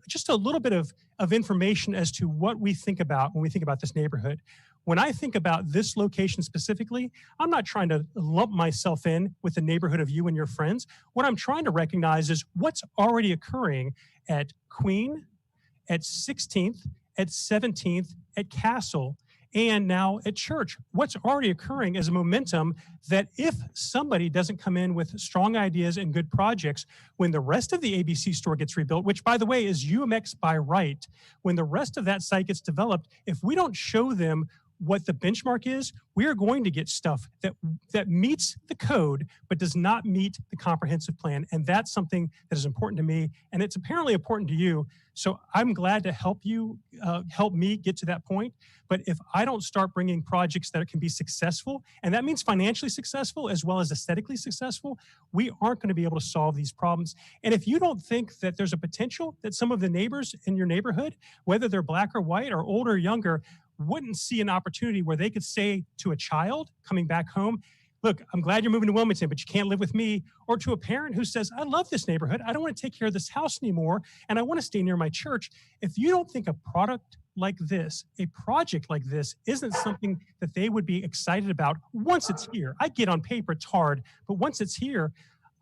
just a little bit of information as to what we think about when we think about this neighborhood. When I think about this location specifically, I'm not trying to lump myself in with the neighborhood of you and your friends. What I'm trying to recognize is what's already occurring at Queen, at 16th, at 17th, at Castle, and now at Church. What's already occurring is a momentum that if somebody doesn't come in with strong ideas and good projects, when the rest of the ABC store gets rebuilt, which by the way is UMX by right, when the rest of that site gets developed, if we don't show them what the benchmark is, we are going to get stuff that meets the code, but does not meet the comprehensive plan. And that's something that is important to me. And it's apparently important to you. So I'm glad to help you, help me get to that point. But if I don't start bringing projects that can be successful, and that means financially successful as well as aesthetically successful, we aren't going to be able to solve these problems. And if you don't think that there's a potential that some of the neighbors in your neighborhood, whether they're black or white or older or younger, wouldn't see an opportunity where they could say to a child coming back home, look, I'm glad you're moving to Wilmington, but you can't live with me. Or to a parent who says, I love this neighborhood. I don't want to take care of this house anymore, and I want to stay near my church. If you don't think a product like this, a project like this, isn't something that they would be excited about once it's here. I get on paper, it's hard, but once it's here,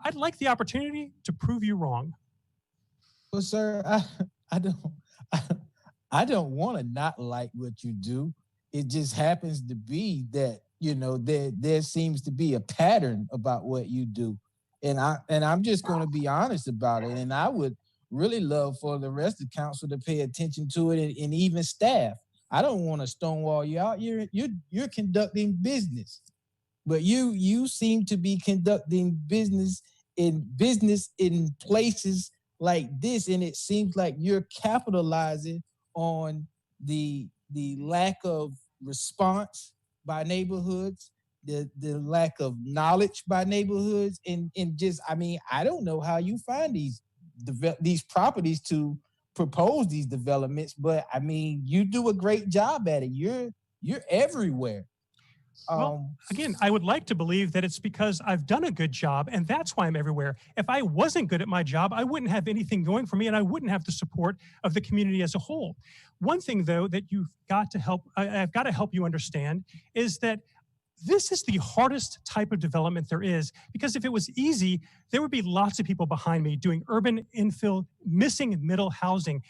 I'd like the opportunity to prove you wrong. Well, sir, I don't want to not like what you do. It just happens to be that, you know, there seems to be a pattern about what you do. And I'm just going to be honest about it. And I would really love for the rest of council to pay attention to it, and even staff. I don't want to stonewall you out. You're conducting business, but you seem to be conducting business in places like this. And it seems like you're capitalizing on the lack of response by neighborhoods, the lack of knowledge by neighborhoods, and just, I mean, I don't know how you find these properties to propose these developments, but I mean, you do a great job at it. You're everywhere. Well, again, I would like to believe that it's because I've done a good job, and that's why I'm everywhere. If I wasn't good at my job, I wouldn't have anything going for me, and I wouldn't have the support of the community as a whole. One thing, though, that I've got to help you understand is that this is the hardest type of development there is, because if it was easy, there would be lots of people behind me doing urban infill, missing middle housing.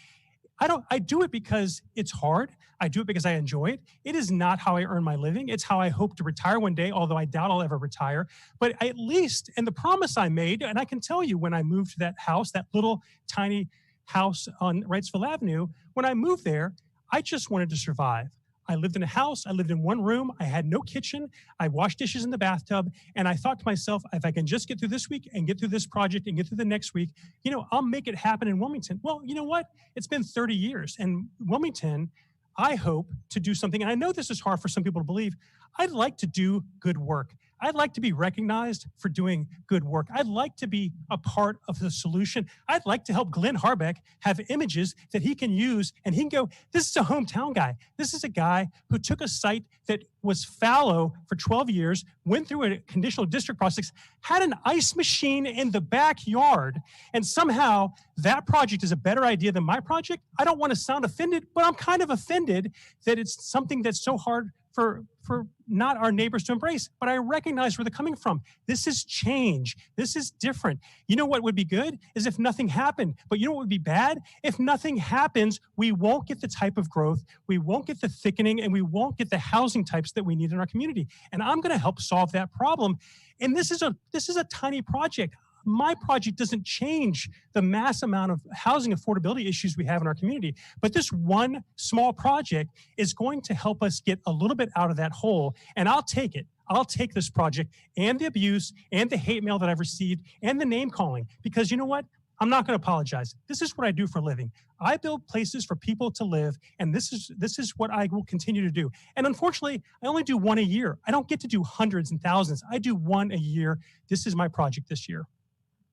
I do it because it's hard. I do it because I enjoy it. It is not how I earn my living. It's how I hope to retire one day, although I doubt I'll ever retire. But at least, and the promise I made, and I can tell you when I moved to that house, that little tiny house on Wrightsville Avenue, when I moved there, I just wanted to survive. I lived in a house, I lived in one room, I had no kitchen, I washed dishes in the bathtub, and I thought to myself, if I can just get through this week and get through this project and get through the next week, you know, I'll make it happen in Wilmington. Well, you know what? It's been 30 years, and Wilmington, I hope to do something, and I know this is hard for some people to believe, I'd like to do good work. I'd like to be recognized for doing good work. I'd like to be a part of the solution. I'd like to help Glenn Harbeck have images that he can use, and he can go, this is a hometown guy. This is a guy who took a site that was fallow for 12 years, went through a conditional district process, had an ice machine in the backyard, and somehow that project is a better idea than my project. I don't want to sound offended, but I'm kind of offended that it's something that's so hard for not our neighbors to embrace, but I recognize where they're coming from. This is change. This is different. You know what would be good is if nothing happened, but you know what would be bad? If nothing happens, we won't get the type of growth, we won't get the thickening, and we won't get the housing types that we need in our community. And I'm going to help solve that problem. And this is a tiny project. My project doesn't change the mass amount of housing affordability issues we have in our community, but this one small project is going to help us get a little bit out of that hole, and I'll take it. I'll take this project and the abuse and the hate mail that I've received and the name calling, because you know what? I'm not going to apologize. This is what I do for a living. I build places for people to live, and this is what I will continue to do. And unfortunately, I only do one a year. I don't get to do hundreds and thousands. I do one a year. This is my project this year.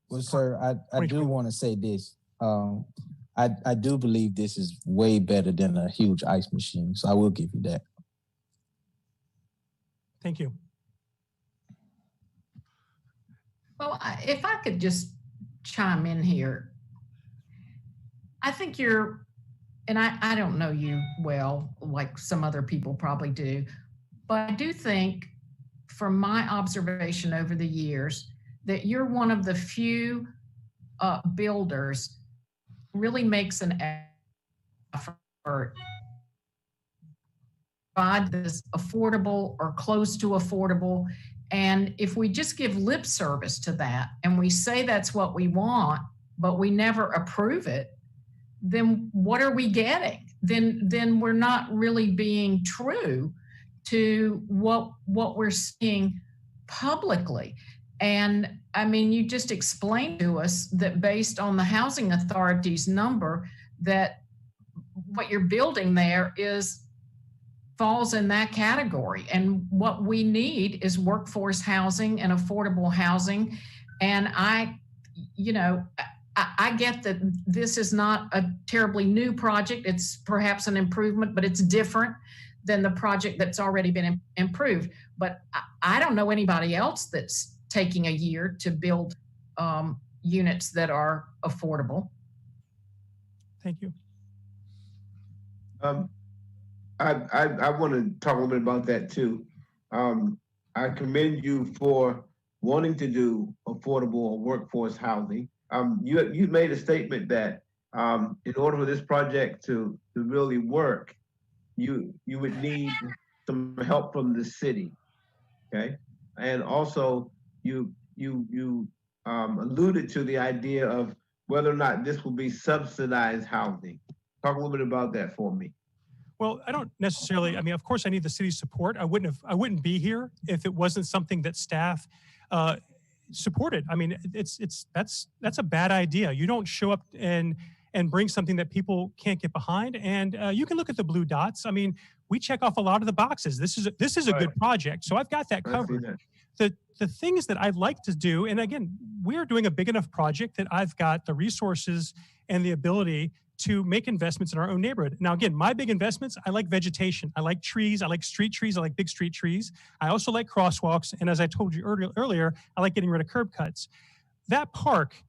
Well, sir, I do want to say this. I do believe this is way better than a huge ice machine, so I will give you that. Thank you. Well, if I could just chime in here, I think and I don't know you well, like some other people probably do, but I do think from my observation over the years that you're one of the few builders who really makes an effort to provide this affordable or close to affordable. And if we just give lip service to that and we say that's what we want, but we never approve it, then what are we getting? Then we're not really being true to what we're seeing publicly. And I mean, you just explained to us that based on the housing authority's number, that what you're building there falls in that category. And what we need is workforce housing and affordable housing. And I get that this is not a terribly new project. It's perhaps an improvement, but it's different than the project that's already been improved. But I don't know anybody else that's taking a year to build units that are affordable. Thank you. I want to talk a little bit about that too. I commend you for wanting to do affordable workforce housing. You made a statement that in order for this project to really work, you would need some help from the city, okay? And also you alluded to the idea of whether or not this will be subsidized housing. Talk a little bit about that for me. Well, I don't necessarily, I mean, of course I need the city's support. I wouldn't be here if it wasn't something that staff supported. I mean, that's a bad idea. You don't show up and bring something that people can't get behind. And you can look at the blue dots. I mean, we check off a lot of the boxes. This is a good project. So I've got that covered. The things that I'd like to do, and again, we're doing a big enough project that I've got the resources and the ability to make investments in our own neighborhood. Now, again, my big investments, I like vegetation. I like trees. I like street trees. I like big street trees. I also like crosswalks. And as I told you earlier, I like getting rid of curb cuts. That park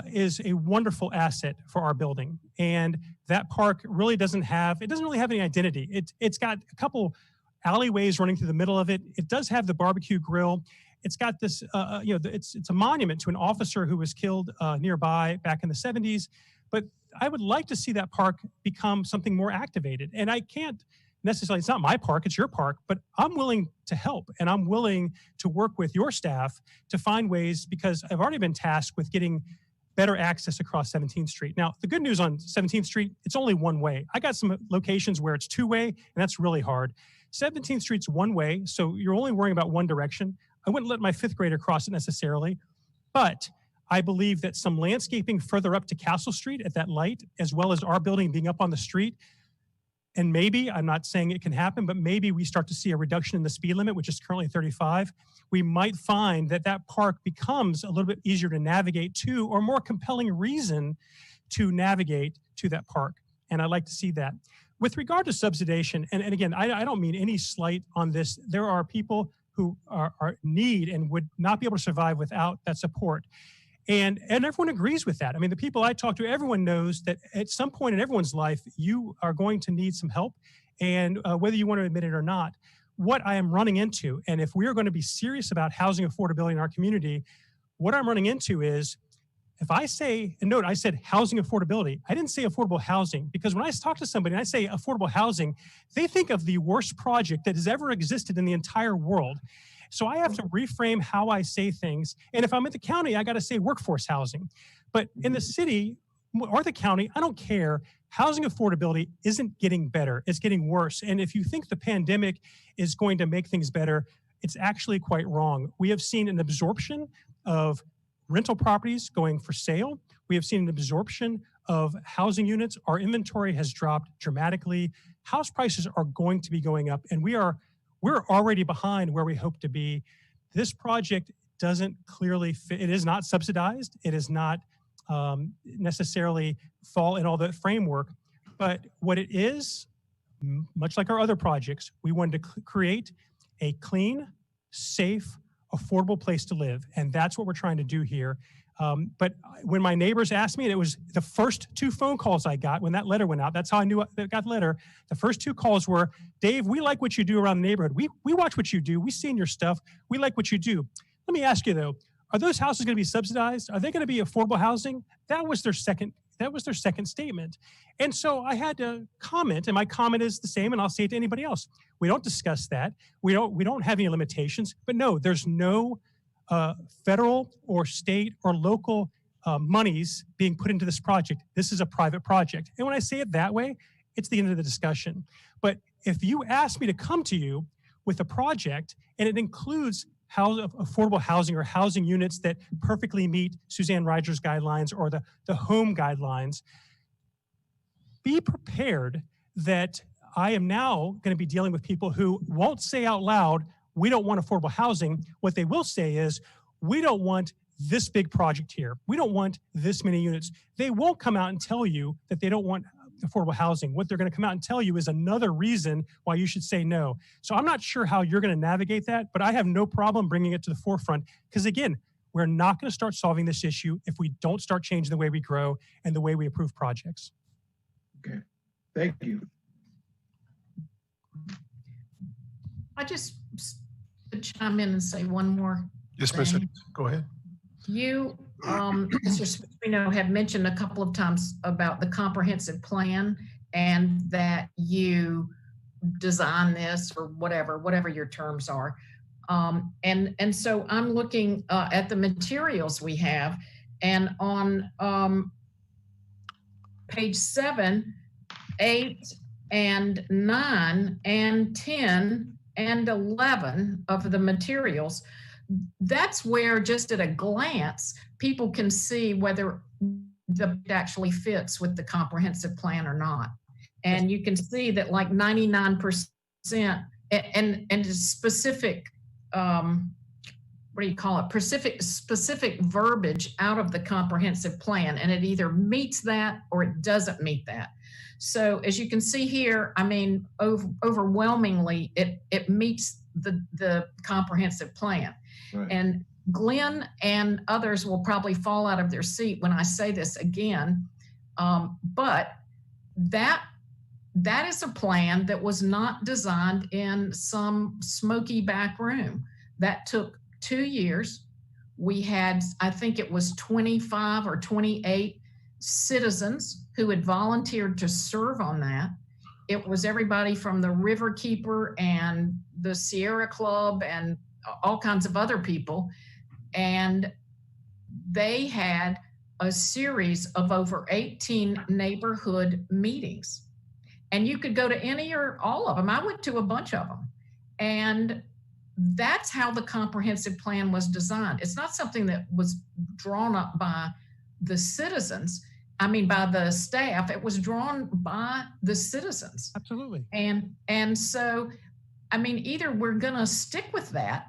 is a wonderful asset for our building. And that park really doesn't really have any identity. It's got a couple alleyways running through the middle of it. It does have the barbecue grill. It's got this, it's a monument to an officer who was killed nearby back in the 70s. But I would like to see that park become something more activated. And I can't necessarily, it's not my park, it's your park, but I'm willing to help and I'm willing to work with your staff to find ways, because I've already been tasked with getting better access across 17th Street. Now, the good news on 17th Street, it's only one way. I got some locations where it's two-way, and that's really hard. 17th Street's one way, so you're only worrying about one direction. I wouldn't let my fifth grader cross it necessarily, but I believe that some landscaping further up to Castle Street at that light, as well as our building being up on the street, and maybe, I'm not saying it can happen, but maybe we start to see a reduction in the speed limit, which is currently 35. We might find that that park becomes a little bit easier to navigate to, or more compelling reason to navigate to that park. And I'd like to see that. With regard to subsidization, and again, I don't mean any slight on this. There are people who are need and would not be able to survive without that support. And everyone agrees with that. I mean, the people I talk to, everyone knows that at some point in everyone's life, you are going to need some help. And whether you want to admit it or not, what I am running into, and if we are going to be serious about housing affordability in our community, what I'm running into is, if I say, and note, I said housing affordability. I didn't say affordable housing, because when I talk to somebody and I say affordable housing, they think of the worst project that has ever existed in the entire world. So I have to reframe how I say things. And if I'm at the county, I got to say workforce housing. But in the city or the county, I don't care. Housing affordability isn't getting better. It's getting worse. And if you think the pandemic is going to make things better, it's actually quite wrong. We have seen an absorption of rental properties going for sale. We have seen an absorption of housing units. Our inventory has dropped dramatically. House prices are going to be going up, and we're already behind where we hope to be. This project doesn't clearly fit. It is not subsidized. It is not necessarily fall in all the framework. But what it is, much like our other projects, we wanted to create a clean, safe, affordable place to live. And that's what we're trying to do here. But when my neighbors asked me, and it was the first 2 phone calls I got when that letter went out, that's how I knew I got the letter. The first 2 calls were, Dave, we like what you do around the neighborhood. We watch what you do. We've seen your stuff. We like what you do. Let me ask you though, are those houses going to be subsidized? Are they going to be affordable housing? That was their second statement. And so I had to comment, and my comment is the same, and I'll say it to anybody else. We don't discuss that. We don't have any limitations, but no, there's no federal or state or local monies being put into this project. This is a private project. And when I say it that way, it's the end of the discussion. But if you ask me to come to you with a project and it includes affordable housing or housing units that perfectly meet Suzanne Ryder's guidelines or the home guidelines, be prepared that I am now going to be dealing with people who won't say out loud, we don't want affordable housing. What they will say is, we don't want this big project here. We don't want this many units. They won't come out and tell you that they don't want affordable housing. What they're going to come out and tell you is another reason why you should say no. So I'm not sure how you're going to navigate that, but I have no problem bringing it to the forefront because, again, we're not going to start solving this issue if we don't start changing the way we grow and the way we approve projects. Okay, thank you. I just chime in and say one more. Yes, Ms. thing. Hayes, go ahead. You, Mr. Spino, have mentioned a couple of times about the comprehensive plan and that you design this or whatever your terms are. And so I'm looking at the materials we have, and on page 7, 8, and 9, and 10, and 11 of the materials, that's where just at a glance, people can see whether it actually fits with the comprehensive plan or not. And you can see that like 99% and specific, what do you call it? Specific verbiage out of the comprehensive plan. And it either meets that or it doesn't meet that. So as you can see here, I mean, overwhelmingly, it meets the comprehensive plan. Right. And Glenn and others will probably fall out of their seat when I say this again, but that is a plan that was not designed in some smoky back room. That took 2 years. We had, I think it was 25 or 28 citizens who had volunteered to serve on that. It was everybody from the Riverkeeper and the Sierra Club and all kinds of other people. And they had a series of over 18 neighborhood meetings. And you could go to any or all of them. I went to a bunch of them. And that's how the comprehensive plan was designed. It's not something that was drawn up by the citizens. I mean, by the staff. It was drawn by the citizens. Absolutely. And so, I mean, either we're going to stick with that,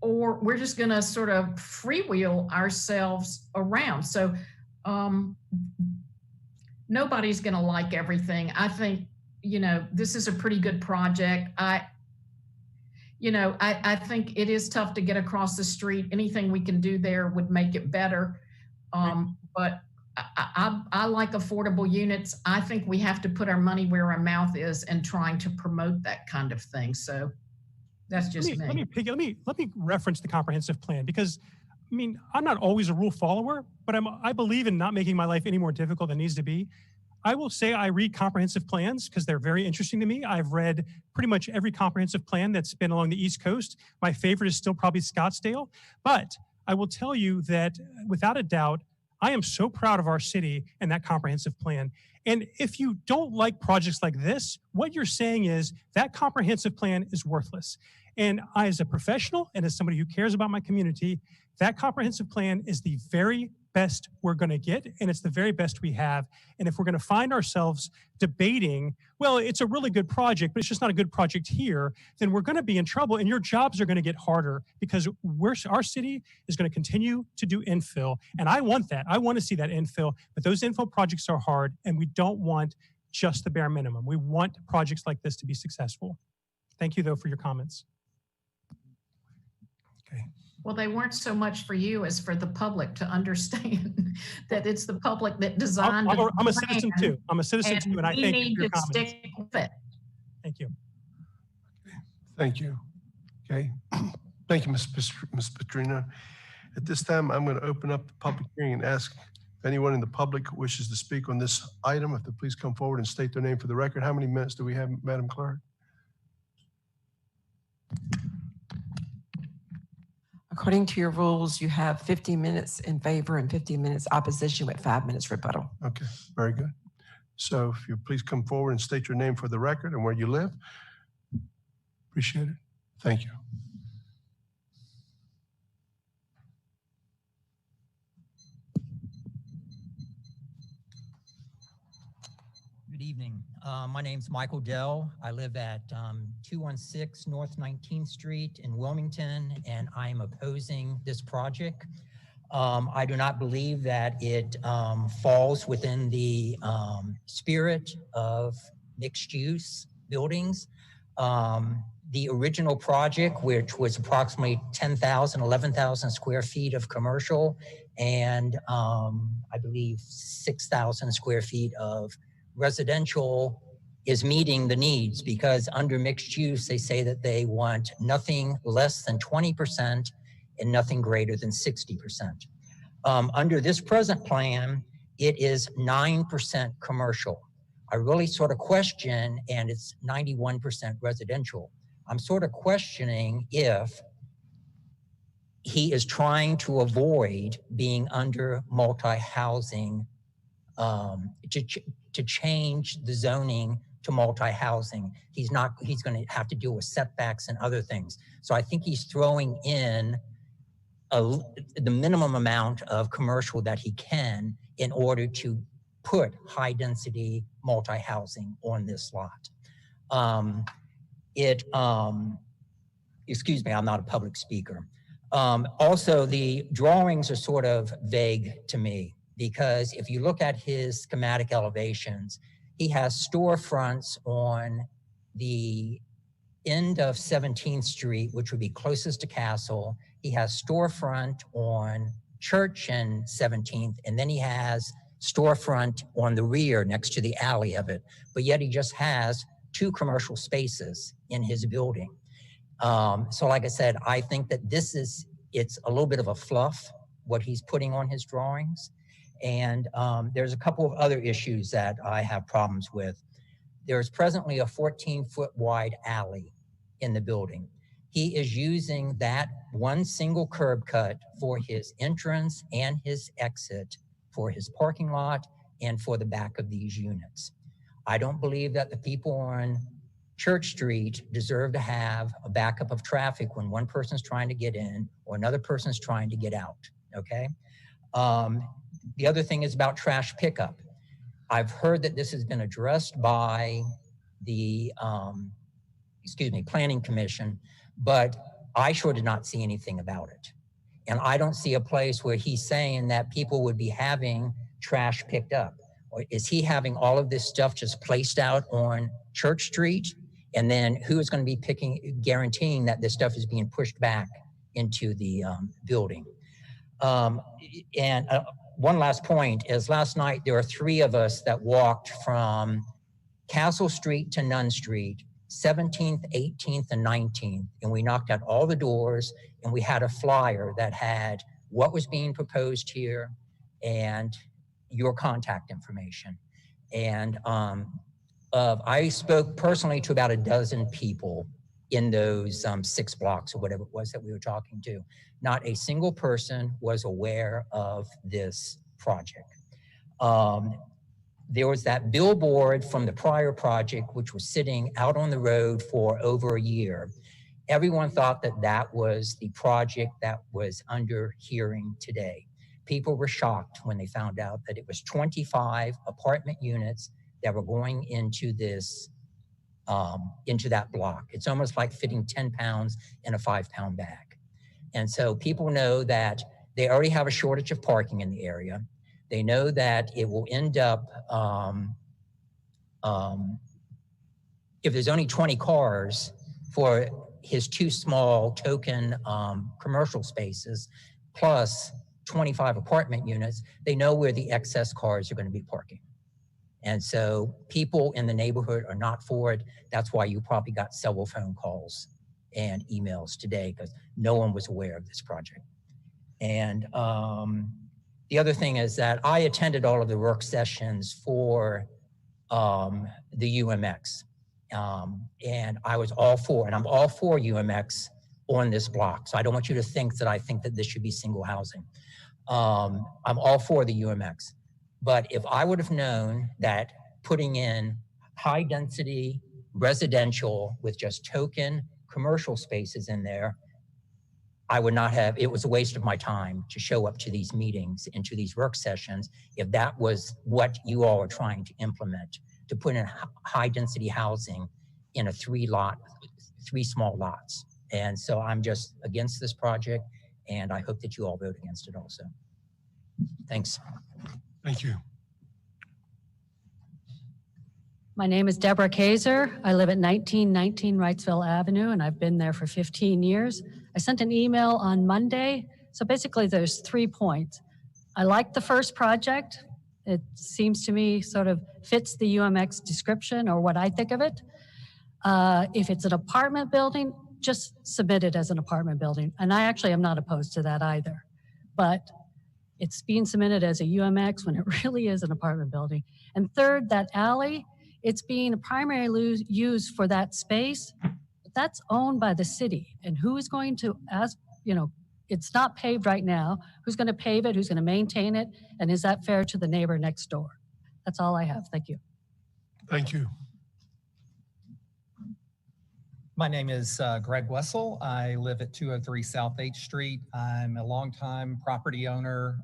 or we're just going to sort of freewheel ourselves around. So nobody's going to like everything. I think, this is a pretty good project. I think it is tough to get across the street. Anything we can do there would make it better. But I like affordable units. I think we have to put our money where our mouth is and trying to promote that kind of thing. So that's just me. Let me reference the comprehensive plan, because I mean, I'm not always a rule follower, but I believe in not making my life any more difficult than it needs to be. I will say I read comprehensive plans because they're very interesting to me. I've read pretty much every comprehensive plan that's been along the East Coast. My favorite is still probably Scottsdale, but I will tell you that without a doubt, I am so proud of our city and that comprehensive plan. And if you don't like projects like this, what you're saying is that comprehensive plan is worthless. And I, as a professional and as somebody who cares about my community, that comprehensive plan is the very best we're going to get, and it's the very best we have. And if we're going to find ourselves debating, well, it's a really good project, but it's just not a good project here, then we're going to be in trouble, and your jobs are going to get harder, because our city is going to continue to do infill. And I want that. I want to see that infill, but those infill projects are hard, and we don't want just the bare minimum. We want projects like this to be successful. Thank you, though, for your comments. Okay. Well, they weren't so much for you as for the public to understand that it's the public that designed I'm a the citizen plan, too. I'm a citizen too, and I we thank you need for your to comments. stick with it. Thank you. Thank you. Okay. Thank you, Ms. Petrino. At this time, I'm going to open up the public hearing and ask if anyone in the public wishes to speak on this item, if they please come forward and state their name for the record. How many minutes do we have, Madam Clerk? According to your rules, you have 50 minutes in favor and 50 minutes opposition with 5 minutes rebuttal. Okay, very good. So if you please come forward and state your name for the record and where you live. Appreciate it. Thank you. Good evening. My name's Michael Dell. I live at 216 North 19th Street in Wilmington, and I am opposing this project. I do not believe that it falls within the spirit of mixed-use buildings. The original project, which was approximately 10,000, 11,000 square feet of commercial, and I believe 6,000 square feet of residential, is meeting the needs, because under mixed use, they say that they want nothing less than 20% and nothing greater than 60%. Under this present plan, it is 9% commercial. I really sort of question, and it's 91% residential. I'm sort of questioning if he is trying to avoid being under multi-housing, to change the zoning to multi-housing. He's going to have to deal with setbacks and other things. So I think he's throwing in the minimum amount of commercial that he can in order to put high density multi-housing on this lot. Excuse me, I'm not a public speaker. Also, the drawings are sort of vague to me, because if you look at his schematic elevations, he has storefronts on the end of 17th Street, which would be closest to Castle. He has storefront on Church and 17th, and then he has storefront on the rear next to the alley of it. But yet he just has 2 commercial spaces in his building. So like I said, I think that it's a little bit of a fluff, what he's putting on his drawings. And there's a couple of other issues that I have problems with. There's presently a 14-foot wide alley in the building. He is using that one single curb cut for his entrance and his exit, for his parking lot, and for the back of these units. I don't believe that the people on Church Street deserve to have a backup of traffic when one person's trying to get in or another person's trying to get out, okay? The other thing is about trash pickup. I've heard that this has been addressed by the, Planning Commission, but I sure did not see anything about it. And I don't see a place where he's saying that people would be having trash picked up. Or is he having all of this stuff just placed out on Church Street? And then who is going to be guaranteeing that this stuff is being pushed back into the building? One last point is, last night there were 3 of us that walked from Castle Street to Nunn Street, 17th, 18th, and 19th, and we knocked at all the doors, and we had a flyer that had what was being proposed here and your contact information. And I spoke personally to about a dozen people in those 6 blocks or whatever it was that we were talking to. Not a single person was aware of this project. There was that billboard from the prior project, which was sitting out on the road for over a year. Everyone thought that that was the project that was under hearing today. People were shocked when they found out that it was 25 apartment units that were going into this, into that block. It's almost like fitting 10 pounds in a 5-pound bag. And so people know that they already have a shortage of parking in the area. They know that it will end up, if there's only 20 cars, for his 2 small token commercial spaces, plus 25 apartment units, they know where the excess cars are going to be parking. And so people in the neighborhood are not for it. That's why you probably got several phone calls and emails today, because no one was aware of this project. And the other thing is that I attended all of the work sessions for the UMX. And I was all for, and I'm all for UMX on this block. So I don't want you to think that I think that this should be single housing. I'm all for the UMX. But if I would have known that putting in high density residential with just token commercial spaces in there, I would not have, it was a waste of my time to show up to these meetings and to these work sessions if that was what you all are trying to implement, to put in high density housing in a 3 small lots. And so I'm just against this project, and I hope that you all vote against it also. Thanks. Thank you. My name is Debra Kaiser. I live at 1919 Wrightsville Avenue, and I've been there for 15 years. I sent an email on Monday. So basically there's 3 points. I like the first project. It seems to me sort of fits the UMX description or what I think of it. If it's an apartment building, just submit it as an apartment building. And I actually am not opposed to that either. But it's being submitted as a UMX when it really is an apartment building. And third, that alley, it's being primarily used for that space. But that's owned by the city. And who is going to ask, you know, it's not paved right now. Who's going to pave it? Who's going to maintain it? And is that fair to the neighbor next door? That's all I have. Thank you. Thank you. My name is Greg Wessel. I live at 203 South 8th Street. I'm a longtime property owner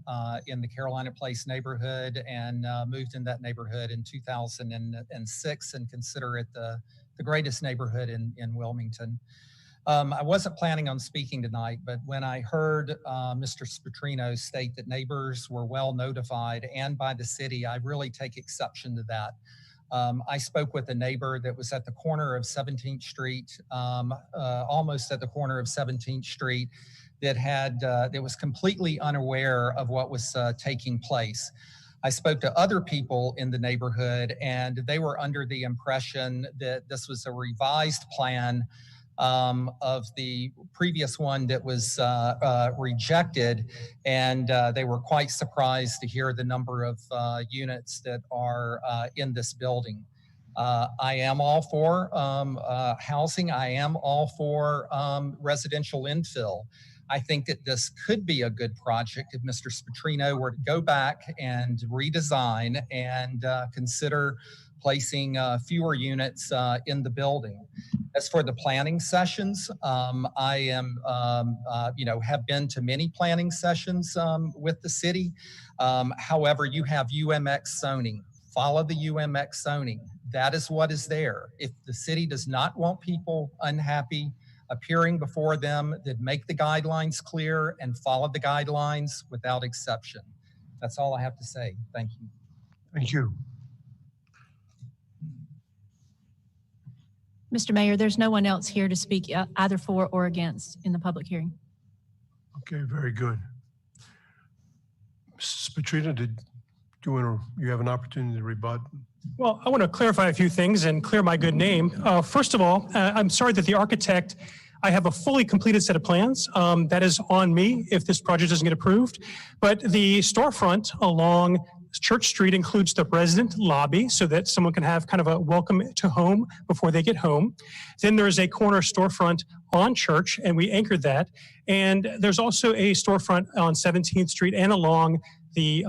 in the Carolina Place neighborhood and moved in that neighborhood in 2006 and consider it the greatest neighborhood in Wilmington. I wasn't planning on speaking tonight, but when I heard Mr. Spatrino state that neighbors were well notified and by the city, I really take exception to that. I spoke with a neighbor that was at the corner of 17th Street, almost at the corner of 17th Street, that was completely unaware of what was taking place. I spoke to other people in the neighborhood, and they were under the impression that this was a revised plan of the previous one that was rejected, and they were quite surprised to hear the number of units that are in this building. I am all for housing. I am all for residential infill. I think that this could be a good project if Mr. Spatrino were to go back and redesign and consider placing fewer units in the building. As for the planning sessions, I am, have been to many planning sessions with the city. However, you have UMX zoning. Follow the UMX zoning. That is what is there. If the city does not want people unhappy appearing before them, then make the guidelines clear and follow the guidelines without exception. That's all I have to say. Thank you. Thank you. Mr. Mayor, there's no one else here to speak either for or against in the public hearing. Okay, very good. Mrs. Spatrino, did you have an opportunity to rebut? Well, I want to clarify a few things and clear my good name. First of all, I'm sorry that the architect, I have a fully completed set of plans. That is on me if this project doesn't get approved. But the storefront along Church Street includes the resident lobby so that someone can have kind of a welcome to home before they get home. Then there's a corner storefront on Church, and we anchored that. And there's also a storefront on 17th Street and along the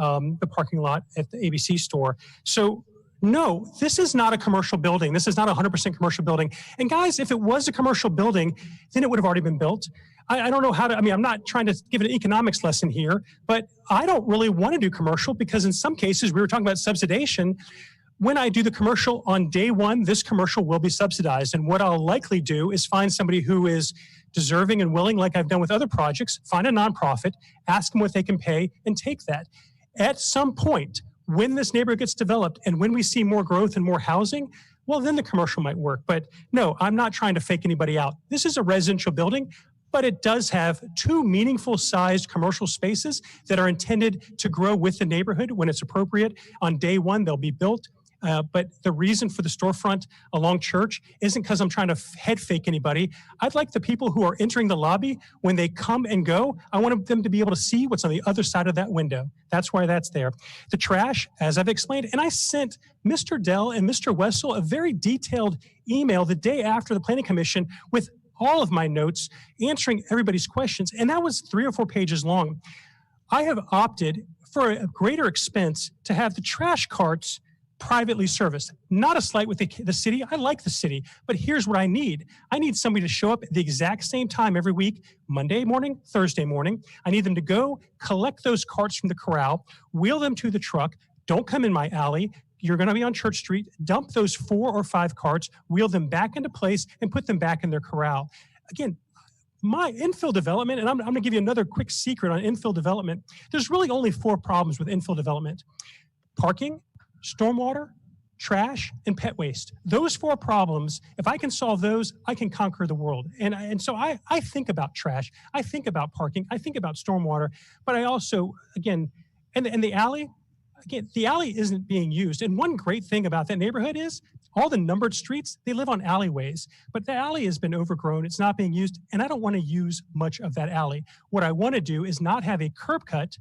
parking lot at the ABC store. So no, this is not a commercial building. This is not a 100% commercial building. And guys, if it was a commercial building, then it would have already been built. I don't know how to, I'm not trying to give an economics lesson here, but I don't really want to do commercial because in some cases, we were talking about subsidization. When I do the commercial on day one, this commercial will be subsidized. And what I'll likely do is find somebody who is deserving and willing, like I've done with other projects, find a nonprofit, ask them what they can pay, and take that. At some point, when this neighborhood gets developed and when we see more growth and more housing, well, then the commercial might work. But no, I'm not trying to fake anybody out. This is a residential building, but it does have 2 meaningful sized commercial spaces that are intended to grow with the neighborhood when it's appropriate. On day one, they'll be built. But the reason for the storefront along Church isn't because I'm trying to head fake anybody. I'd like the people who are entering the lobby, when they come and go, I want them to be able to see what's on the other side of that window. That's why that's there. The trash, as I've explained, and I sent Mr. Dell and Mr. Wessel a very detailed email the day after the Planning Commission with all of my notes, answering everybody's questions, and that was 3 or 4 pages long. I have opted for a greater expense to have the trash carts privately serviced. Not a slight with the city. I like the city, but here's what I need. I need somebody to show up at the exact same time every week, Monday morning, Thursday morning. I need them to go collect those carts from the corral, wheel them to the truck. Don't come in my alley. You're going to be on Church Street. Dump those 4 or 5 carts, wheel them back into place, and put them back in their corral. Again, my infill development, and I'm going to give you another quick secret on infill development. There's really only 4 problems with infill development: parking, stormwater, trash, and pet waste. Those 4 problems, if I can solve those, I can conquer the world. And so I think about trash, I think about parking, I think about stormwater, but I also, again, and the alley, again, the alley isn't being used. And one great thing about that neighborhood is all the numbered streets, they live on alleyways, but the alley has been overgrown, it's not being used, and I don't want to use much of that alley. What I want to do is not have a curb cut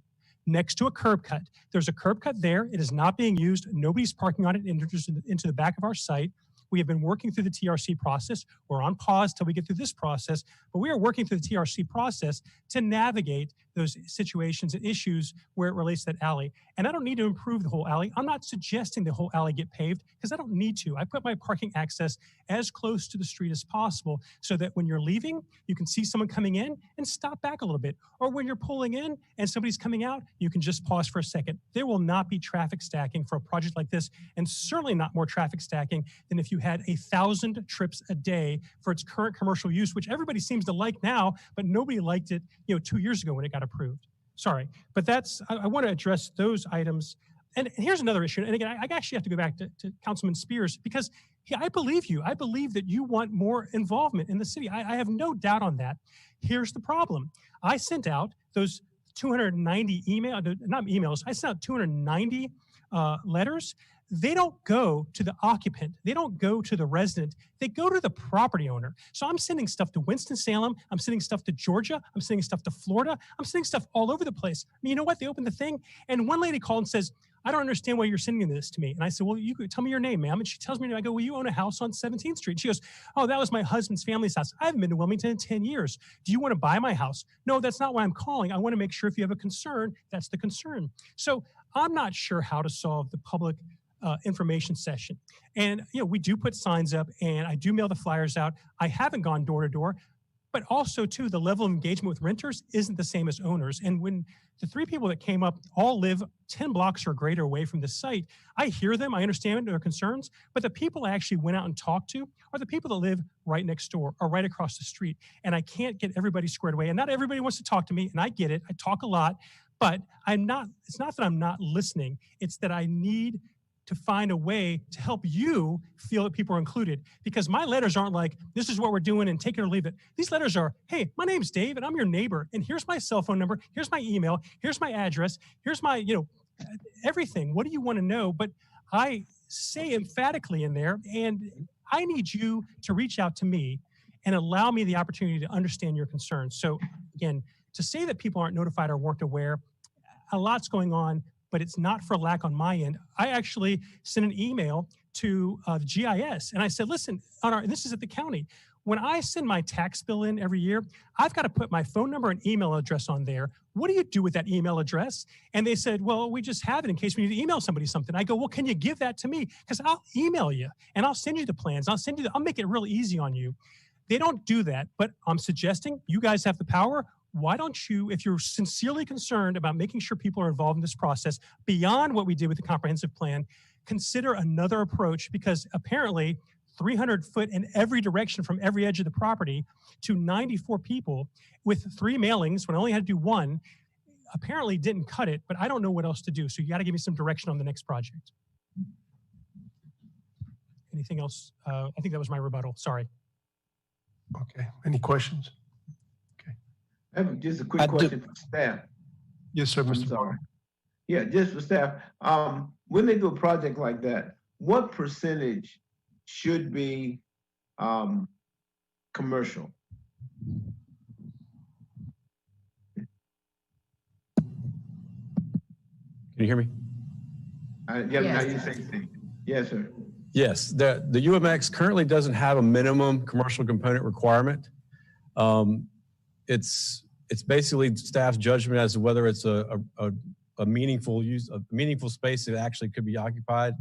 next to a curb cut. There's a curb cut there. It is not being used. Nobody's parking on it into the back of our site. We have been working through the TRC process. We're on pause till we get through this process, but we are working through the TRC process to navigate those situations and issues where it relates to that alley. And I don't need to improve the whole alley. I'm not suggesting the whole alley get paved because I don't need to. I put my parking access as close to the street as possible so that when you're leaving, you can see someone coming in and stop back a little bit. Or when you're pulling in and somebody's coming out, you can just pause for a second. There will not be traffic stacking for a project like this, and certainly not more traffic stacking than if you had 1,000 trips a day for its current commercial use, which everybody seems to like now, but nobody liked it, 2 years ago when it got approved. Sorry, but I want to address those items. And here's another issue. And again, I actually have to go back to Councilman Spears because I believe you. I believe that you want more involvement in the city. I have no doubt on that. Here's the problem. I sent out those 290 I sent out 290 letters. They don't go to the occupant. They don't go to the resident. They go to the property owner. So I'm sending stuff to Winston-Salem. I'm sending stuff to Georgia. I'm sending stuff to Florida. I'm sending stuff all over the place. I mean, you know what? They opened the thing, and one lady called and says, I don't understand why you're sending this to me. And I said, well, you could tell me your name, ma'am. And she tells me, I go, well, you own a house on 17th Street. She goes, oh, that was my husband's family's house. I haven't been to Wilmington in 10 years. Do you want to buy my house? No, that's not why I'm calling. I want to make sure if you have a concern, that's the concern. So I'm not sure how to solve the public information session. And, we do put signs up and I do mail the flyers out. I haven't gone door to door, but also too, the level of engagement with renters isn't the same as owners. And when the 3 people that came up all live 10 blocks or greater away from the site, I hear them, I understand their concerns, but the people I actually went out and talked to are the people that live right next door or right across the street. And I can't get everybody squared away. And not everybody wants to talk to me, and I get it. I talk a lot, but it's not that I'm not listening. It's that I need to find a way to help you feel that people are included. Because my letters aren't like, this is what we're doing and take it or leave it. These letters are, hey, my name's Dave and I'm your neighbor. And here's my cell phone number. Here's my email. Here's my address. Here's my, everything. What do you want to know? But I say emphatically in there, and I need you to reach out to me and allow me the opportunity to understand your concerns. So again, to say that people aren't notified or weren't aware, a lot's going on, but it's not for lack on my end. I actually sent an email to the GIS and I said, listen, this is at the county. When I send my tax bill in every year, I've got to put my phone number and email address on there. What do you do with that email address? And they said, well, we just have it in case we need to email somebody something. I go, well, can you give that to me? Because I'll email you and I'll send you the plans. I'll make it real easy on you. They don't do that, but I'm suggesting you guys have the power. Why don't you, if you're sincerely concerned about making sure people are involved in this process beyond what we did with the comprehensive plan, consider another approach, because apparently 300 foot in every direction from every edge of the property to 94 people with 3 mailings when I only had to do 1, apparently didn't cut it, but I don't know what else to do. So you got to give me some direction on the next project. anything else. I think that was my rebuttal. Sorry. Okay, any questions? I have just a quick question for staff. Yes, sir, I'm Mr. sorry. Yeah, just for staff. When they do a project like that, what percentage should be commercial? Can you hear me? Yeah, now Yes. you say Steve. Yes, sir. Yes, the UMX currently doesn't have a minimum commercial component requirement. It's basically staff's judgment as to whether it's a meaningful space that actually could be occupied.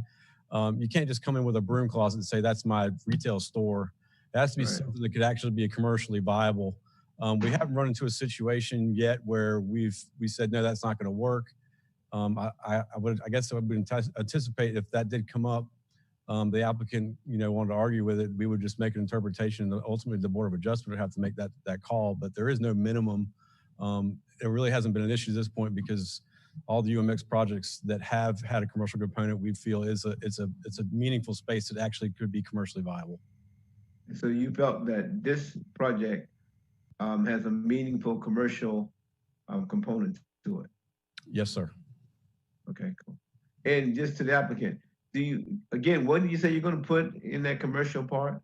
You can't just come in with a broom closet and say that's my retail store. It has to be something that could actually be commercially viable. We haven't run into a situation yet where we said no, that's not going to work. I guess I would anticipate if that did come up, the applicant, wanted to argue with it, we would just make an interpretation, and ultimately the Board of Adjustment would have to make that call. But there is no minimum. It really hasn't been an issue at this point because all the UMX projects that have had a commercial component, we feel it's a meaningful space that actually could be commercially viable. So you felt that this project has a meaningful commercial component to it? Yes, sir. Okay, cool. And just to the applicant, what do you say you're going to put in that commercial part?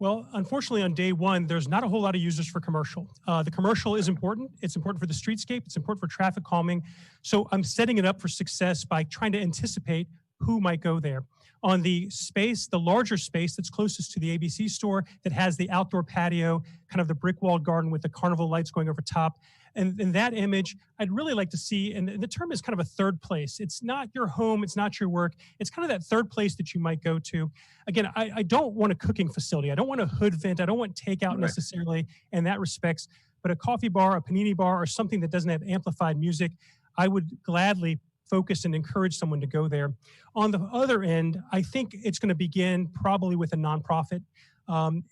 Well, unfortunately, on day one, there's not a whole lot of users for commercial. The commercial is important. It's important for the streetscape. It's important for traffic calming. So I'm setting it up for success by trying to anticipate who might go there. On the space, the larger space that's closest to the ABC store that has the outdoor patio, kind of the brick walled garden with the carnival lights going over top. And in that image, I'd really like to see, and the term is kind of a third place. It's not your home, it's not your work. It's kind of that third place that you might go to. Again, I don't want a cooking facility. I don't want a hood vent. I don't want takeout necessarily in that respects, but a coffee bar, a panini bar, or something that doesn't have amplified music, I would gladly focus and encourage someone to go there. On the other end, I think it's going to begin probably with a nonprofit.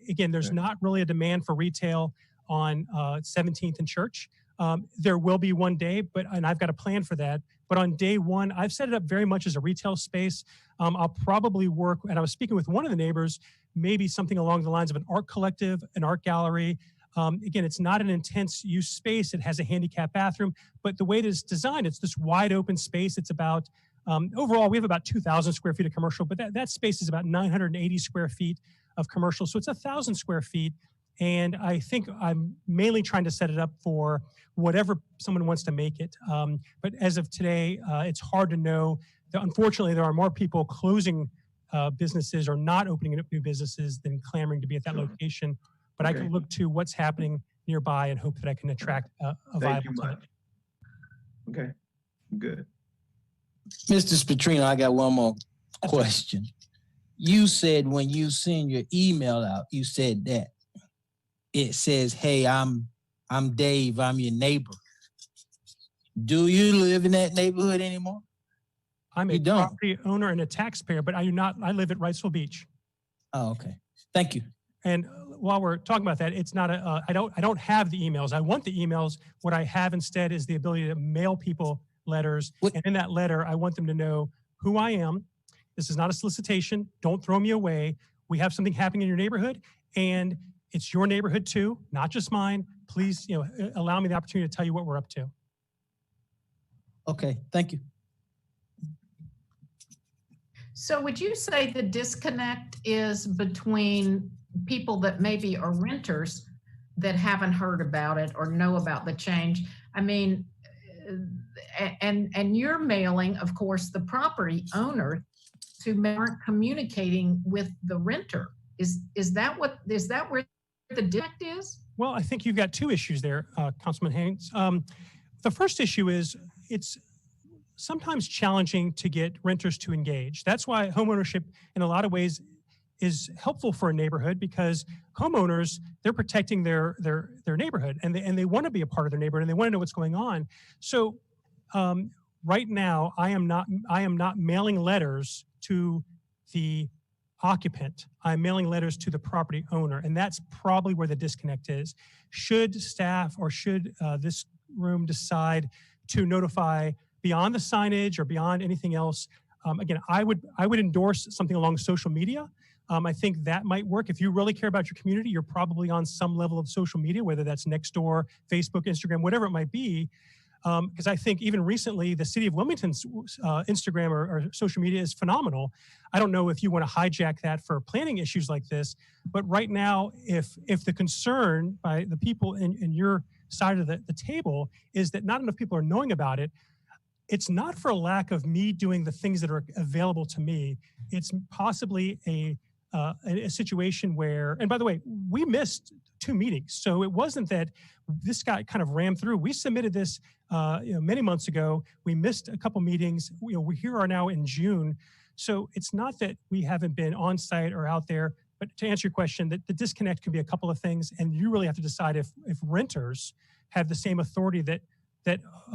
Again, there's not really a demand for retail on 17th and Church. There will be one day, and I've got a plan for that. But on day one, I've set it up very much as a retail space. I'll probably work, and I was speaking with one of the neighbors, maybe something along the lines of an art collective, an art gallery. Again, it's not an intense use space. It has a handicap bathroom, but the way it is designed, it's this wide open space. It's about, overall, we have about 2,000 square feet of commercial, but that space is about 980 square feet of commercial. So it's 1,000 square feet. And I think I'm mainly trying to set it up for whatever someone wants to make it. But as of today, it's hard to know. Unfortunately, there are more people closing businesses or not opening up new businesses than clamoring to be at that location. But I can look to what's happening nearby and hope that I can attract a viable tenant. Okay, good. Mr. Spatrino, I got one more question. You said when you send your email out, you said that it says, "Hey, I'm Dave. I'm your neighbor." Do you live in that neighborhood anymore? I'm a property owner and a taxpayer, but I do not. I live at Wrightsville Beach. Oh, okay. Thank you. And while we're talking about that, it's not I don't have the emails. I want the emails. What I have instead is the ability to mail people letters. And in that letter, I want them to know who I am. This is not a solicitation. Don't throw me away. We have something happening in your neighborhood, and it's your neighborhood too, not just mine. Please, allow me the opportunity to tell you what we're up to. Okay, thank you. So would you say the disconnect is between people that maybe are renters that haven't heard about it or know about the change? I mean, and you're mailing, of course, the property owner who aren't communicating with the renter. Is that where the disconnect is? Well, I think you've got two issues there, Councilman Haynes. The first issue is it's sometimes challenging to get renters to engage. That's why homeownership in a lot of ways is helpful for a neighborhood, because homeowners, they're protecting their neighborhood, and they want to be a part of their neighborhood, and they want to know what's going on. So right now, I am not mailing letters to the occupant. I'm mailing letters to the property owner, and that's probably where the disconnect is. Should staff or should this room decide to notify beyond the signage or beyond anything else, Again, I would endorse something along social media. I think that might work. If you really care about your community, you're probably on some level of social media, whether that's Nextdoor, Facebook, Instagram, whatever it might be. Because I think even recently, the city of Wilmington's Instagram or social media is phenomenal. I don't know if you want to hijack that for planning issues like this, but right now, if the concern by the people in your side of the table is that not enough people are knowing about it, it's not for a lack of me doing the things that are available to me. It's possibly a situation where, and by the way, we missed 2 meetings. So it wasn't that this guy kind of rammed through. We submitted this many months ago. We missed a couple meetings. We here are now in June. So it's not that we haven't been on site or out there, but to answer your question, that the disconnect can be a couple of things. And you really have to decide if renters have the same authority that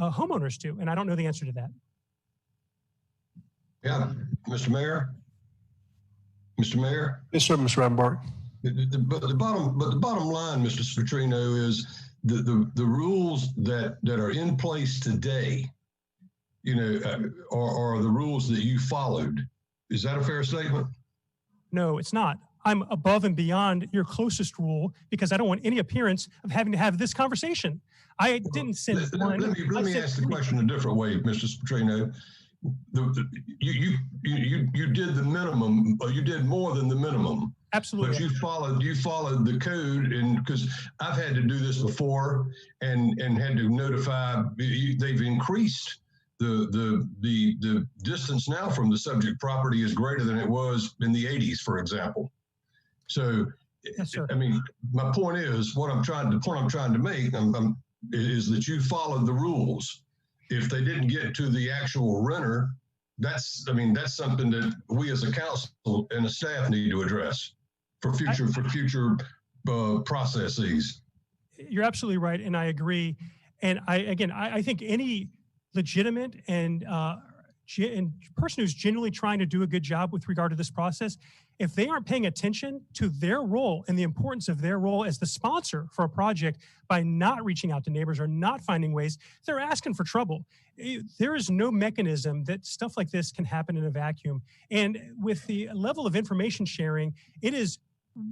homeowners do. And I don't know the answer to that. Yeah, Mr. Mayor? Mr. Mayor? Yes, sir, Mr. Rampart. But the bottom line, Mr. Spertrino, is the rules that are in place today, are the rules that you followed. Is that a fair statement? No, it's not. I'm above and beyond your closest rule because I don't want any appearance of having to have this conversation. I didn't send one. Let me ask the question a different way, Mr. Spertrino. You did the minimum, or you did more than the minimum. Absolutely. But you followed the code, and because I've had to do this before and had to notify, they've increased the distance now from the subject property is greater than it was in the 80s, for example. So, yes, sir. I mean, my point is, the point I'm trying to make is that you followed the rules. If they didn't get to the actual renter, that's something that we as a council and a staff need to address for future processes. You're absolutely right, and I agree. And I think any legitimate and person who's genuinely trying to do a good job with regard to this process, if they aren't paying attention to their role and the importance of their role as the sponsor for a project by not reaching out to neighbors or not finding ways, they're asking for trouble. There is no mechanism that stuff like this can happen in a vacuum. And with the level of information sharing, it is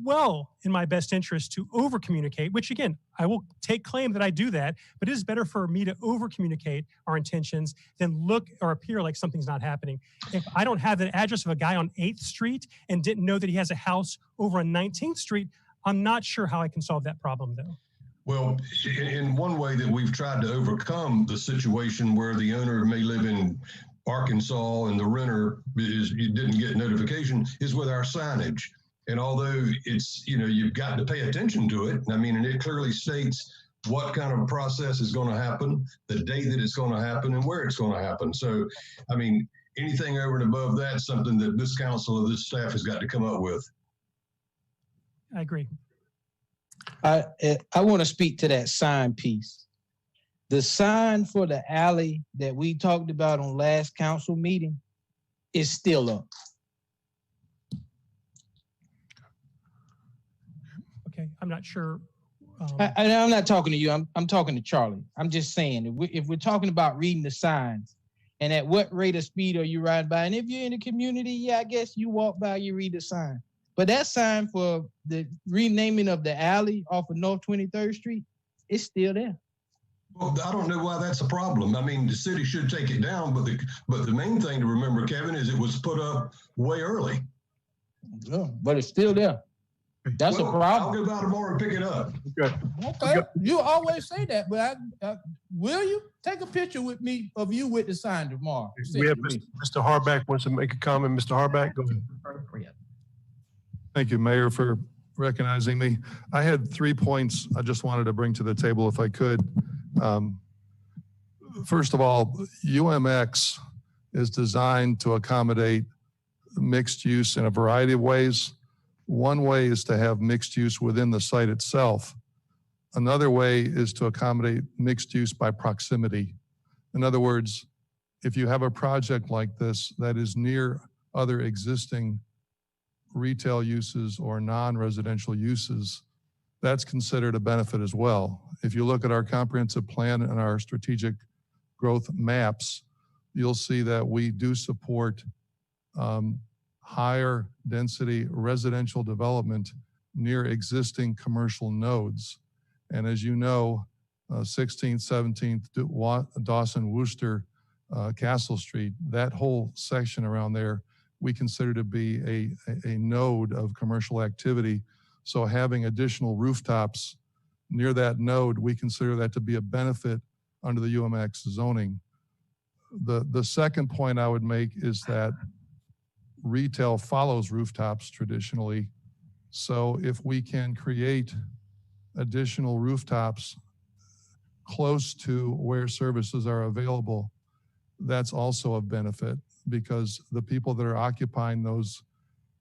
well in my best interest to over communicate, which again, I will take claim that I do that, but it is better for me to over communicate our intentions than look or appear like something's not happening. If I don't have the address of a guy on 8th Street and didn't know that he has a house over on 19th Street, I'm not sure how I can solve that problem though. Well, in one way that we've tried to overcome the situation where the owner may live in Arkansas and the renter didn't get notification is with our signage. And although it's, you've got to pay attention to it, and it clearly states what kind of process is going to happen, the day that it's going to happen, and where it's going to happen. So, anything over and above that is something that this council or this staff has got to come up with. I agree. I want to speak to that sign piece. The sign for the alley that we talked about on last council meeting is still up. Okay, I'm not sure. I'm not talking to you. I'm talking to Charlie. I'm just saying, if we're talking about reading the signs, and at what rate of speed are you riding by? And if you're in the community, yeah, I guess you walk by, you read the sign. But that sign for the renaming of the alley off of North 23rd Street, it's still there. Well, I don't know why that's a problem. The city should take it down, but the main thing to remember, Kevin, is it was put up way early. Yeah, but it's still there. That's a problem. I'll go by tomorrow and pick it up. Okay. You always say that, but will you take a picture with me of you with the sign tomorrow? We have Mr. Harback wants to make a comment. Mr. Harback, go ahead. Thank you, Mayor, for recognizing me. I had 3 points I just wanted to bring to the table if I could. First of all, UMX is designed to accommodate mixed use in a variety of ways. One way is to have mixed use within the site itself. Another way is to accommodate mixed use by proximity. In other words, if you have a project like this that is near other existing retail uses or non-residential uses, that's considered a benefit as well. If you look at our comprehensive plan and our strategic growth maps, you'll see that we do support higher density residential development near existing commercial nodes. And as you know, 16th, 17th, Dawson, Worcester, Castle Street, that whole section around there, we consider to be a node of commercial activity. So having additional rooftops near that node, we consider that to be a benefit under the UMX zoning. The second point I would make is that retail follows rooftops traditionally. So if we can create additional rooftops close to where services are available, that's also a benefit, because the people that are occupying those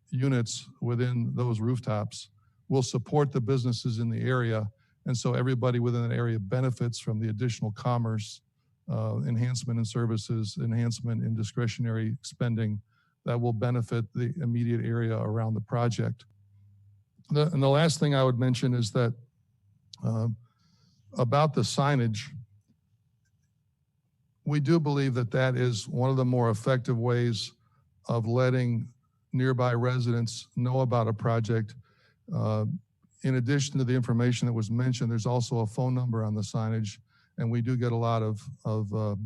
units within those rooftops will support the businesses in the area. And so everybody within that area benefits from the additional commerce, enhancement in services, enhancement in discretionary spending that will benefit the immediate area around the project. And the last thing I would mention is that about the signage, we do believe that that is one of the more effective ways of letting nearby residents know about a project. In addition to the information that was mentioned, there's also a phone number on the signage, and we do get a lot of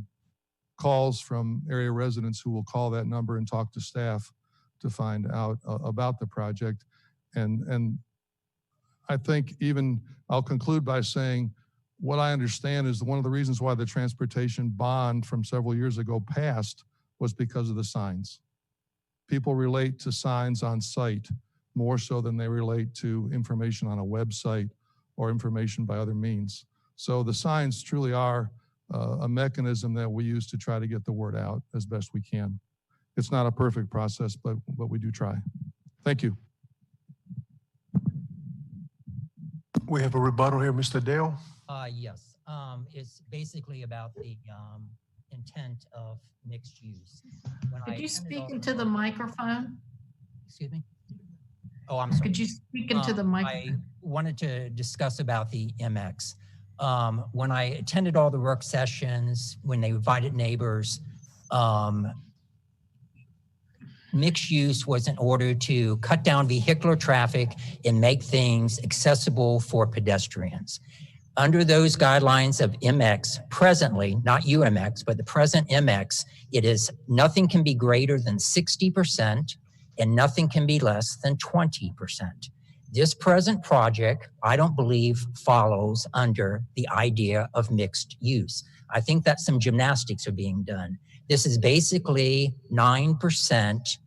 calls from area residents who will call that number and talk to staff to find out about the project. And I think even, I'll conclude by saying, what I understand is one of the reasons why the transportation bond from several years ago passed was because of the signs. People relate to signs on site more so than they relate to information on a website or information by other means. So the signs truly are a mechanism that we use to try to get the word out as best we can. It's not a perfect process, but we do try. Thank you. We have a rebuttal here, Mr. Dale. Yes, it's basically about the intent of mixed use. Could you speak into the microphone? Excuse me? Oh, I'm sorry. Could you speak into the microphone? I wanted to discuss about the MX. When I attended all the work sessions, when they invited neighbors, mixed use was in order to cut down vehicular traffic and make things accessible for pedestrians. Under those guidelines of MX, presently, not UMX, but the present MX, it is nothing can be greater than 60% and nothing can be less than 20%. This present project, I don't believe, follows under the idea of mixed use. I think that some gymnastics are being done. This is basically 9%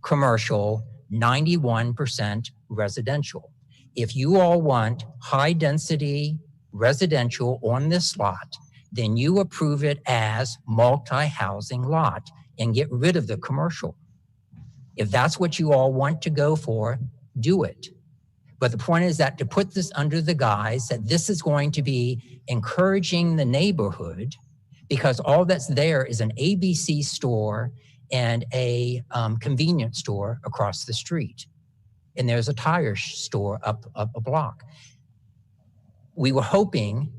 commercial, 91% residential. If you all want high density residential on this lot, then you approve it as multi-housing lot and get rid of the commercial. If that's what you all want to go for, do it. But the point is that to put this under the guise that this is going to be encouraging the neighborhood, because all that's there is an ABC store and a convenience store across the street. And there's a tire store up a block. We were hoping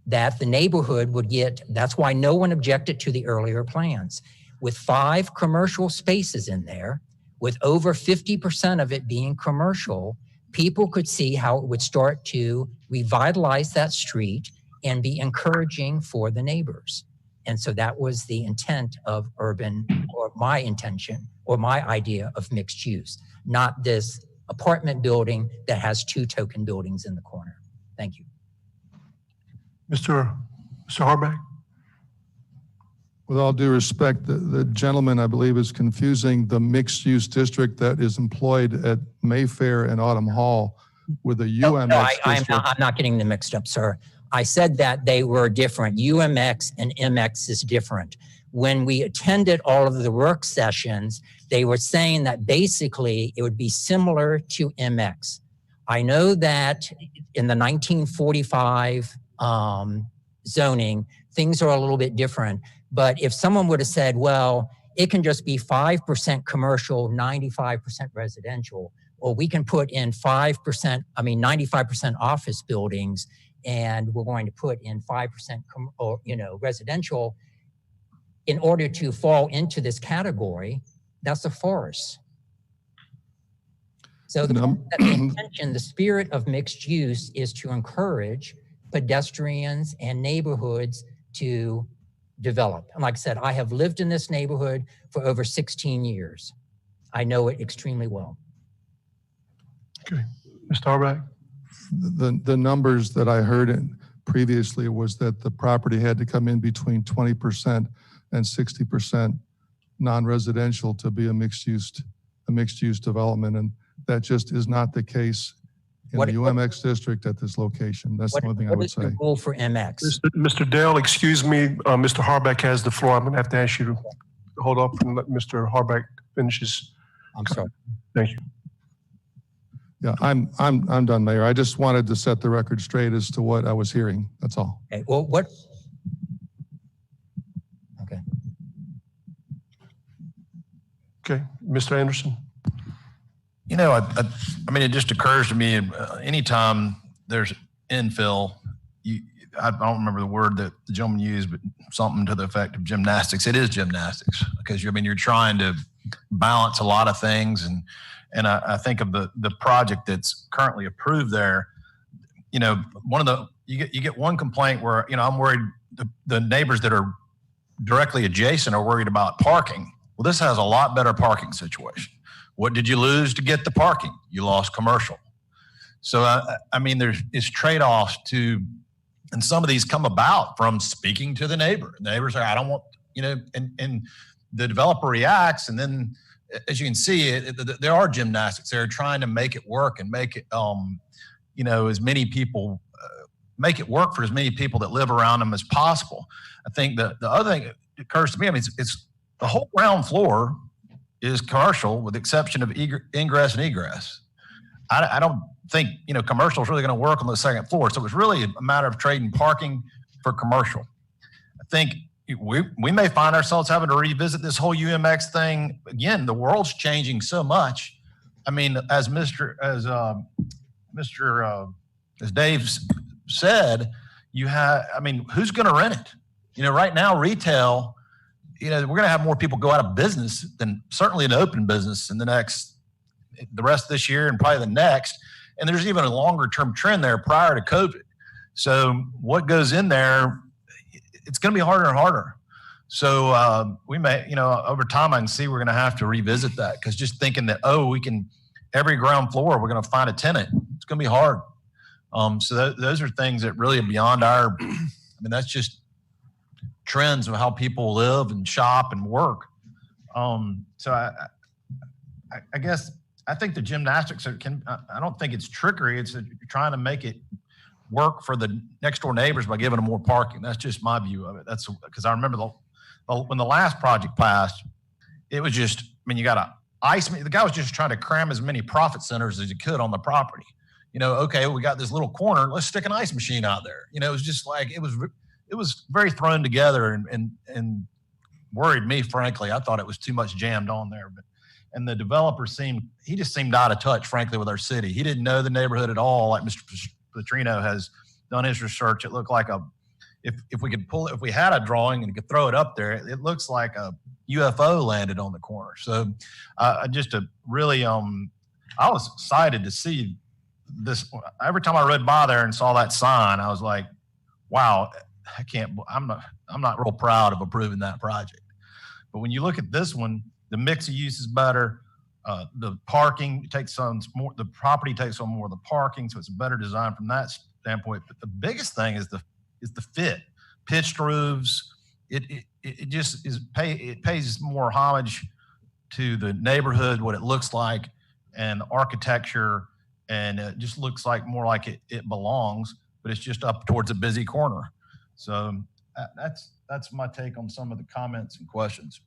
that the neighborhood would get, that's why no one objected to the earlier plans. With 5 commercial spaces in there, with over 50% of it being commercial, people could see how it would start to revitalize that street and be encouraging for the neighbors. And so that was the intent of urban, or my intention, or my idea of mixed use, not this apartment building that has 2 token buildings in the corner. Thank you. Mr. Harback? With all due respect, the gentleman, I believe, is confusing the mixed-use district that is employed at Mayfair and Autumn Hall with a UMX district. I'm not getting them mixed up, sir. I said that they were different. UMX and MX is different. When we attended all of the work sessions, they were saying that basically it would be similar to MX. I know that in the 1945 zoning, things are a little bit different. But if someone would have said, well, it can just be 5% commercial, 95% residential, or we can put in 95% office buildings, and we're going to put in 5% residential in order to fall into this category, That's a forest. So the intention, the spirit of mixed use is to encourage pedestrians and neighborhoods to develop. And like I said, I have lived in this neighborhood for over 16 years. I know it extremely well. Okay, Mr. Harback? The numbers that I heard previously was that the property had to come in between 20% and 60% non-residential to be a mixed use development, and that just is not the case in the UMX district at this location. That's the only thing I would say. What is the goal for MX? Mr. Dale, excuse me, Mr. Harback has the floor. I'm going to have to ask you to hold up and let Mr. Harback finish his. I'm sorry. Thank you. Yeah, I'm done, Mayor. I just wanted to set the record straight as to what I was hearing. That's all. Okay. Well, what? Okay. Okay, Mr. Anderson. You know, I mean, it just occurs to me, anytime there's infill, I don't remember the word that the gentleman used, but something to the effect of gymnastics. It is gymnastics because you're trying to balance a lot of things. And I think of the project that's currently approved there, you know, you get one complaint where, you know, I'm worried the neighbors that are directly adjacent are worried about parking. Well, this has a lot better parking situation. What did you lose to get the parking? You lost commercial. So, I mean, there's trade-offs to, and some of these come about from speaking to the neighbor. The neighbors are, I don't want, you know, and the developer reacts, and then as you can see, there are gymnastics. They're trying to make it work and make it, you know, as many people, make it work for as many people that live around them as possible. I think the other thing that occurs to me, I mean, it's the whole ground floor is commercial with the exception of ingress and egress. I don't think, you know, commercial is really going to work on the second floor. So it's really a matter of trading parking for commercial. I think we may find ourselves having to revisit this whole UMX thing. Again, the world's changing so much. I mean, as Dave said, I mean, who's going to rent it? You know, right now, retail, you know, we're going to have more people go out of business than certainly an open business in the rest of this year and probably the next. And there's even a longer term trend there prior to COVID. So what goes in there, it's going to be harder and harder. So we may, you know, over time, I can see we're going to have to revisit that because just thinking that, every ground floor, we're going to find a tenant. It's going to be hard. So those are things that really are beyond I mean, that's just trends of how people live and shop and work. So I guess I think the gymnastics I don't think it's trickery. It's trying to make it work for the next door neighbors by giving them more parking. That's just my view of it. That's because I remember when the last project passed, it was just, I mean, you got the guy was just trying to cram as many profit centers as he could on the property. You know, okay, we got this little corner, let's stick an ice machine out there. You know, it was just like, it was very thrown together and worried me, frankly. I thought it was too much jammed on there. And the developer he just seemed out of touch, frankly, with our city. He didn't know the neighborhood at all. Like Mr. Petrino has done his research. It looked like if we had a drawing and could throw it up there, it looks like a UFO landed on the corner. So I was excited to see this. Every time I rode by there and saw that sign, I was like, wow, I'm not real proud of approving that project. But when you look at this one, the mix of use is better. The parking takes on more, the property takes on more of the parking. So it's a better design from that standpoint. But the biggest thing is the fit, pitched roofs. It just is it pays more homage to the neighborhood, what it looks like, and the architecture, and it just looks like more like it belongs, but it's just up towards a busy corner. So that's my take on some of the comments and questions.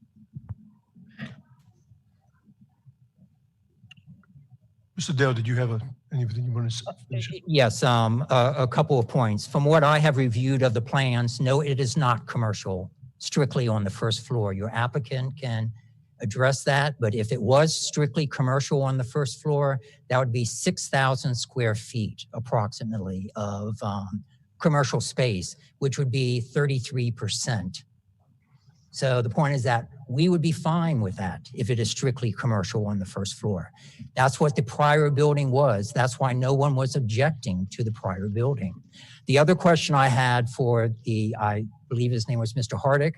Mr. Dale, did you have anything you want to finish? Yes, a couple of points. From what I have reviewed of the plans, no, it is not commercial, strictly on the first floor. Your applicant can address that, but if it was strictly commercial on the first floor, that would be 6,000 square feet approximately of commercial space, which would be 33%. So the point is that we would be fine with that if it is strictly commercial on the first floor. That's what the prior building was. That's why no one was objecting to the prior building. The other question I had for I believe his name was Mr. Hardick,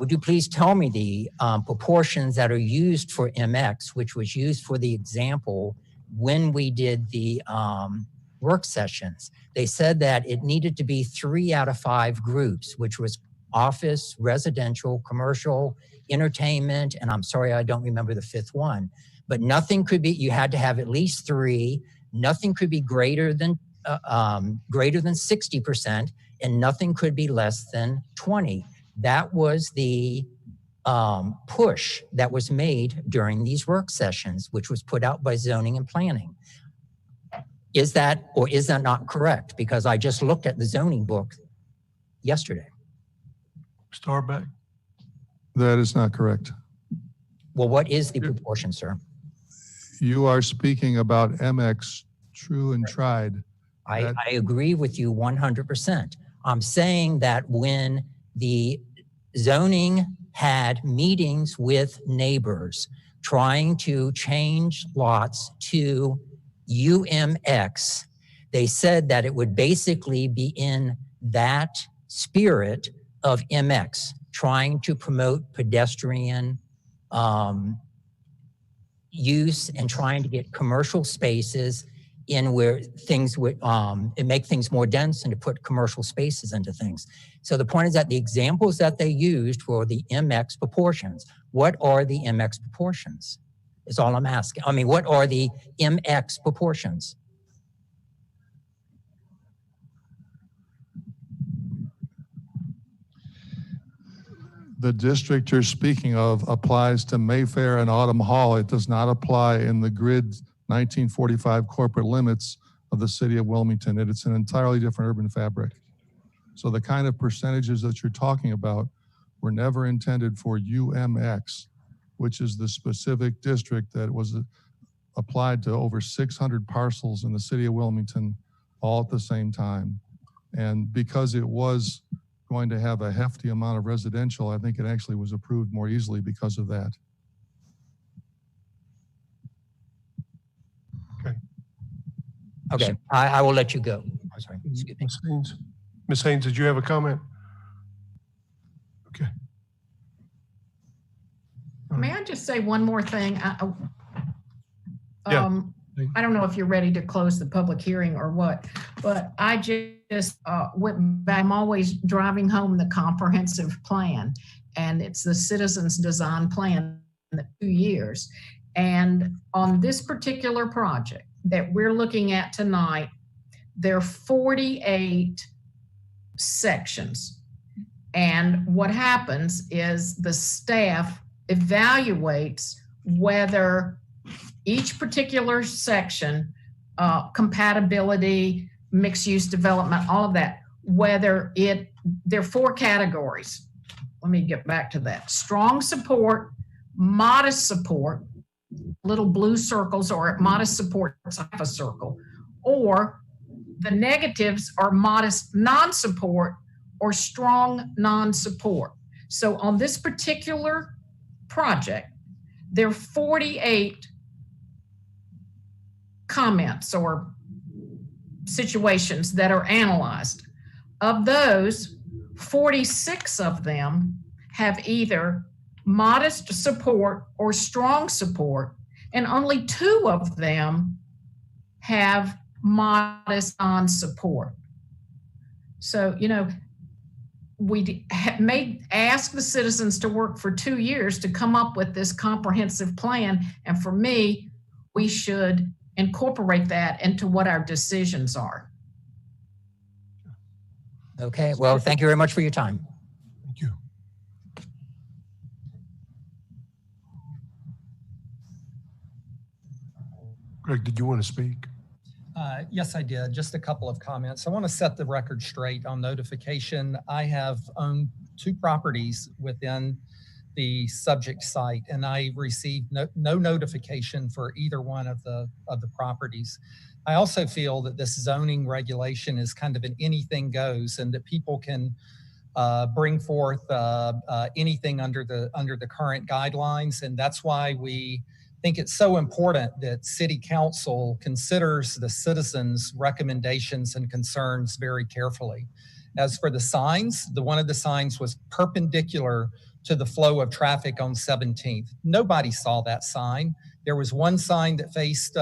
would you please tell me the proportions that are used for MX, which was used for the example when we did the work sessions? They said that it needed to be 3 out of 5 groups, which was office, residential, commercial, entertainment, and I'm sorry, I don't remember the 5th one, but nothing could be, you had to have at least 3, nothing could be greater than 60%, and nothing could be less than 20. That was the push that was made during these work sessions, which was put out by zoning and planning. Is that, or is that not correct? Because I just looked at the zoning book yesterday. Starback. That is not correct. Well, what is the proportion, sir? You are speaking about MX true and tried. I agree with you 100%. I'm saying that when the zoning had meetings with neighbors trying to change lots to UMX, they said that it would basically be in that spirit of MX, trying to promote pedestrian use and trying to get commercial spaces in where things would make things more dense and to put commercial spaces into things. So the point is that the examples that they used were the MX proportions. What are the MX proportions? Is all I'm asking. I mean, what are the MX proportions? The district you're speaking of applies to Mayfair and Autumn Hall. It does not apply in the grid 1945 corporate limits of the city of Wilmington. It's an entirely different urban fabric. So the kind of percentages that you're talking about were never intended for UMX, which is the specific district that was applied to over 600 parcels in the city of Wilmington all at the same time. And because it was going to have a hefty amount of residential, I think it actually was approved more easily because of that. Okay, I will let you go. I'm sorry, excuse me. Ms. Haynes. Ms. Haynes, did you have a comment? Okay. May I just say one more thing? Yeah. I don't know if you're ready to close the public hearing or what, but I just went back. I'm always driving home the comprehensive plan, and it's the citizens design plan in the 2 years. And on this particular project that we're looking at tonight, there are 48 sections. And what happens is the staff evaluates whether each particular section, compatibility, mixed use development, all of that, whether there are 4 categories. Let me get back to that. Strong support, modest support, little blue circles, or modest support, half a circle, or the negatives are modest non-support or strong non-support. So on this particular project, there are 48 comments or situations that are analyzed. Of those, 46 of them have either modest support or strong support, and only 2 of them have modest non-support. So, we ask the citizens to work for 2 years to come up with this comprehensive plan. And for me, we should incorporate that into what our decisions are. Okay, well, thank you very much for your time. Thank you. Greg, did you want to speak? Yes, I did. Just a couple of comments. I want to set the record straight on notification. I have owned 2 properties within the subject site, and I received no notification for either one of the properties. I also feel that this zoning regulation is kind of an anything goes, and that people can bring forth anything under the current guidelines. And that's why we think it's so important that City Council considers the citizens' recommendations and concerns very carefully. As for the signs, one of the signs was perpendicular to the flow of traffic on 17th. Nobody saw that sign. There was one sign that faced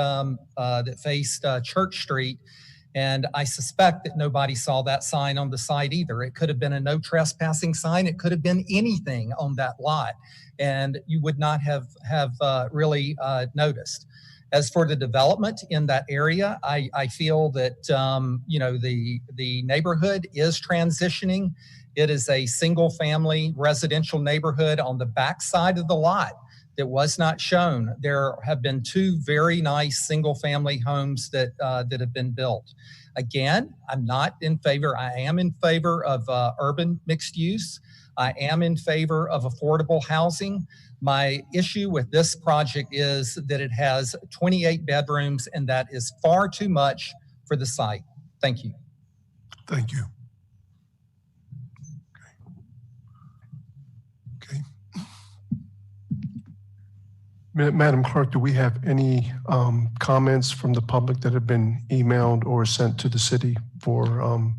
Church Street, and I suspect that nobody saw that sign on the side either. It could have been a no trespassing sign. It could have been anything on that lot, and you would not have really noticed. As for the development in that area, I feel that the neighborhood is transitioning. It is a single-family residential neighborhood on the back side of the lot that was not shown. There have been 2 very nice single-family homes that have been built. Again, I'm not in favor. I am in favor of urban mixed use. I am in favor of affordable housing. My issue with this project is that it has 28 bedrooms, and that is far too much for the site. Thank you. Thank you. Okay. Madam Clerk, do we have any comments from the public that have been emailed or sent to the city for?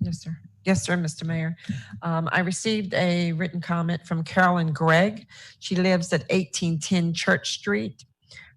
Yes, sir. Yes, sir, Mr. Mayor. I received a written comment from Carolyn Gregg. She lives at 1810 Church Street.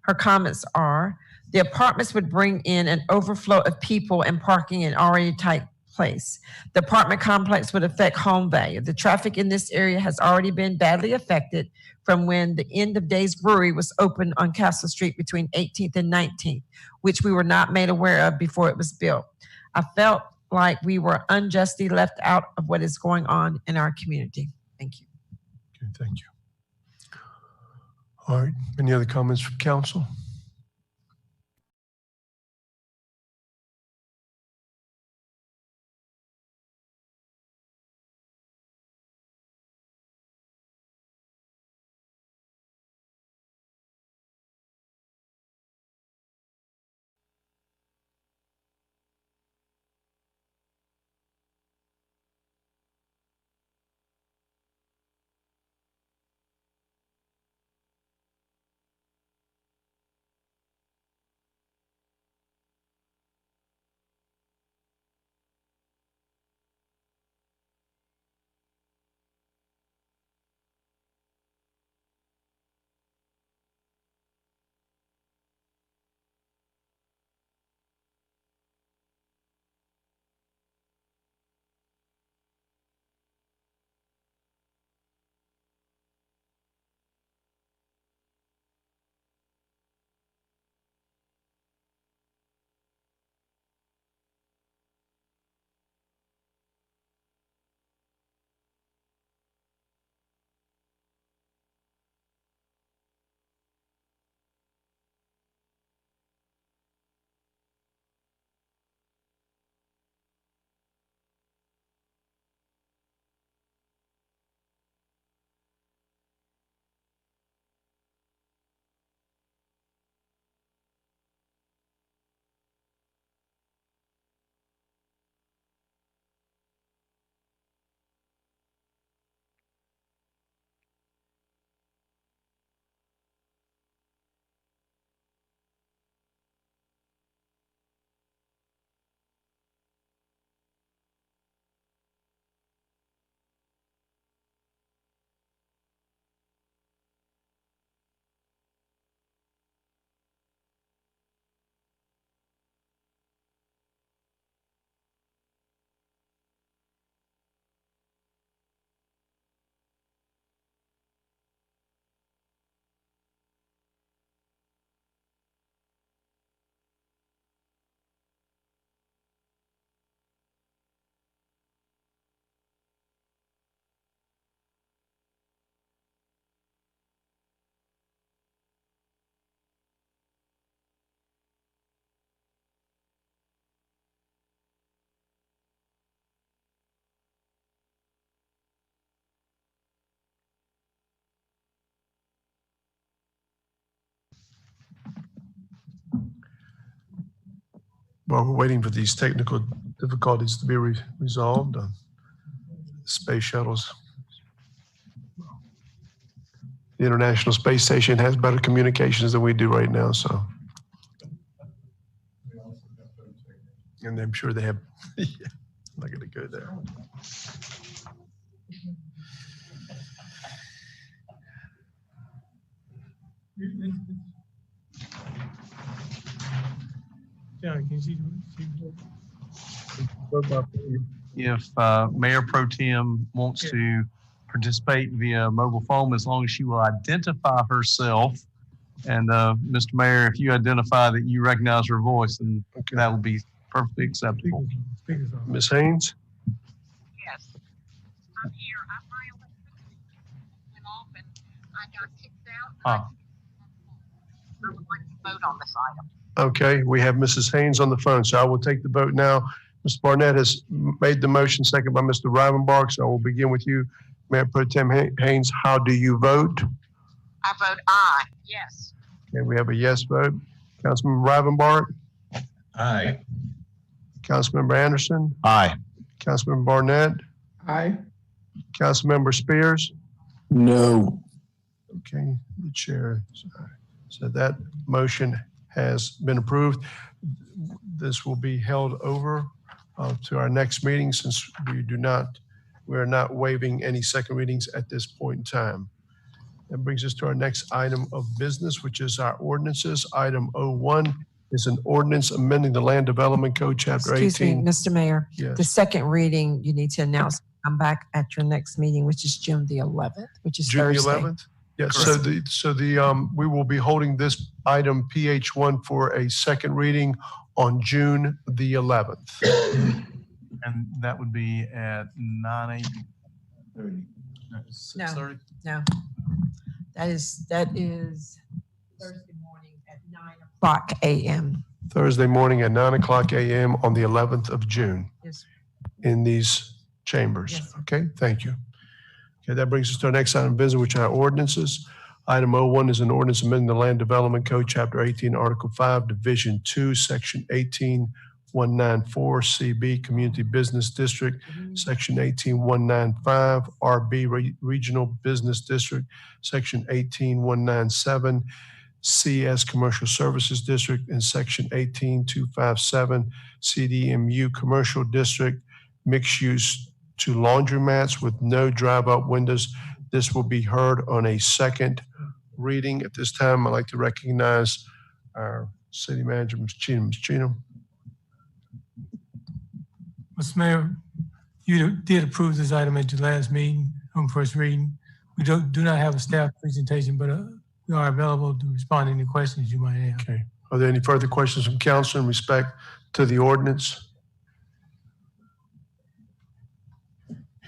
Her comments are, the apartments would bring in an overflow of people and parking in already tight place. The apartment complex would affect home value. The traffic in this area has already been badly affected from when the End of Days Brewery was opened on Castle Street between 18th and 19th, which we were not made aware of before it was built. I felt like we were unjustly left out of what is going on in our community. Thank you. Okay, thank you. All right, any other comments from council? While we're waiting for these technical difficulties to be resolved, space shuttles. The International Space Station has better communications than we do right now, so. And I'm sure they have, yeah, I'm not gonna go there. If Mayor Pro Tem wants to participate via mobile phone, as long as she will identify herself. And Mr. Mayor, if you identify that you recognize her voice, then that will be perfectly acceptable. Ms. Haynes? Yes, I'm here. My electricity went off and I got kicked out. I would like to vote on this item. Okay, we have Mrs. Haynes on the phone, so I will take the vote now. Mr. Barnett has made the motion, second by Mr. Rivenbark, so I will begin with you. Mayor Pro Tem Haynes, how do you vote? I vote aye. Yes. Okay, we have a yes vote. Councilmember Rivenbark? Aye. Councilmember Anderson? Aye. Councilmember Barnett? Aye. Councilmember Spears? No. Okay, the chair. So that motion has been approved. This will be held over to our next meeting since we are not waiving any second readings at this point in time. That brings us to our next item of business, which is our ordinances. Item 01 is an ordinance amending the Land Development Code, Chapter 18. Excuse me, Mr. Mayor. Yes. The second reading, you need to announce, come back at your next meeting, which is June the 11th, which is June the Thursday. 11th? Yes, we will be holding this item PH1 for a second reading on June the 11th. And that would be at 9 a.m. 6:30? No. That is Thursday morning at 9:00 a.m. Thursday morning at 9:00 a.m. on the 11th of June. Yes. In these chambers. Yes. Okay, thank you. Okay, that brings us to our next item of business, which are ordinances. Item 01 is an ordinance amending the Land Development Code, Chapter 18, Article 5, Division 2, Section 18194, CB, Community Business District, Section 18195, RB, Regional Business District, Section 18197, CS, Commercial Services District, and Section 18257, CDMU, Commercial District, Mixed Use to laundromats with no drive-up windows. This will be heard on a second reading. At this time, I'd like to recognize our city manager, Ms. Cheatham. Ms. Cheatham. Mr. Mayor, you did approve this item at your last meeting on first reading. We do not have a staff presentation, but we are available to respond to any questions you might have. Okay. Are there any further questions from council in respect to the ordinance?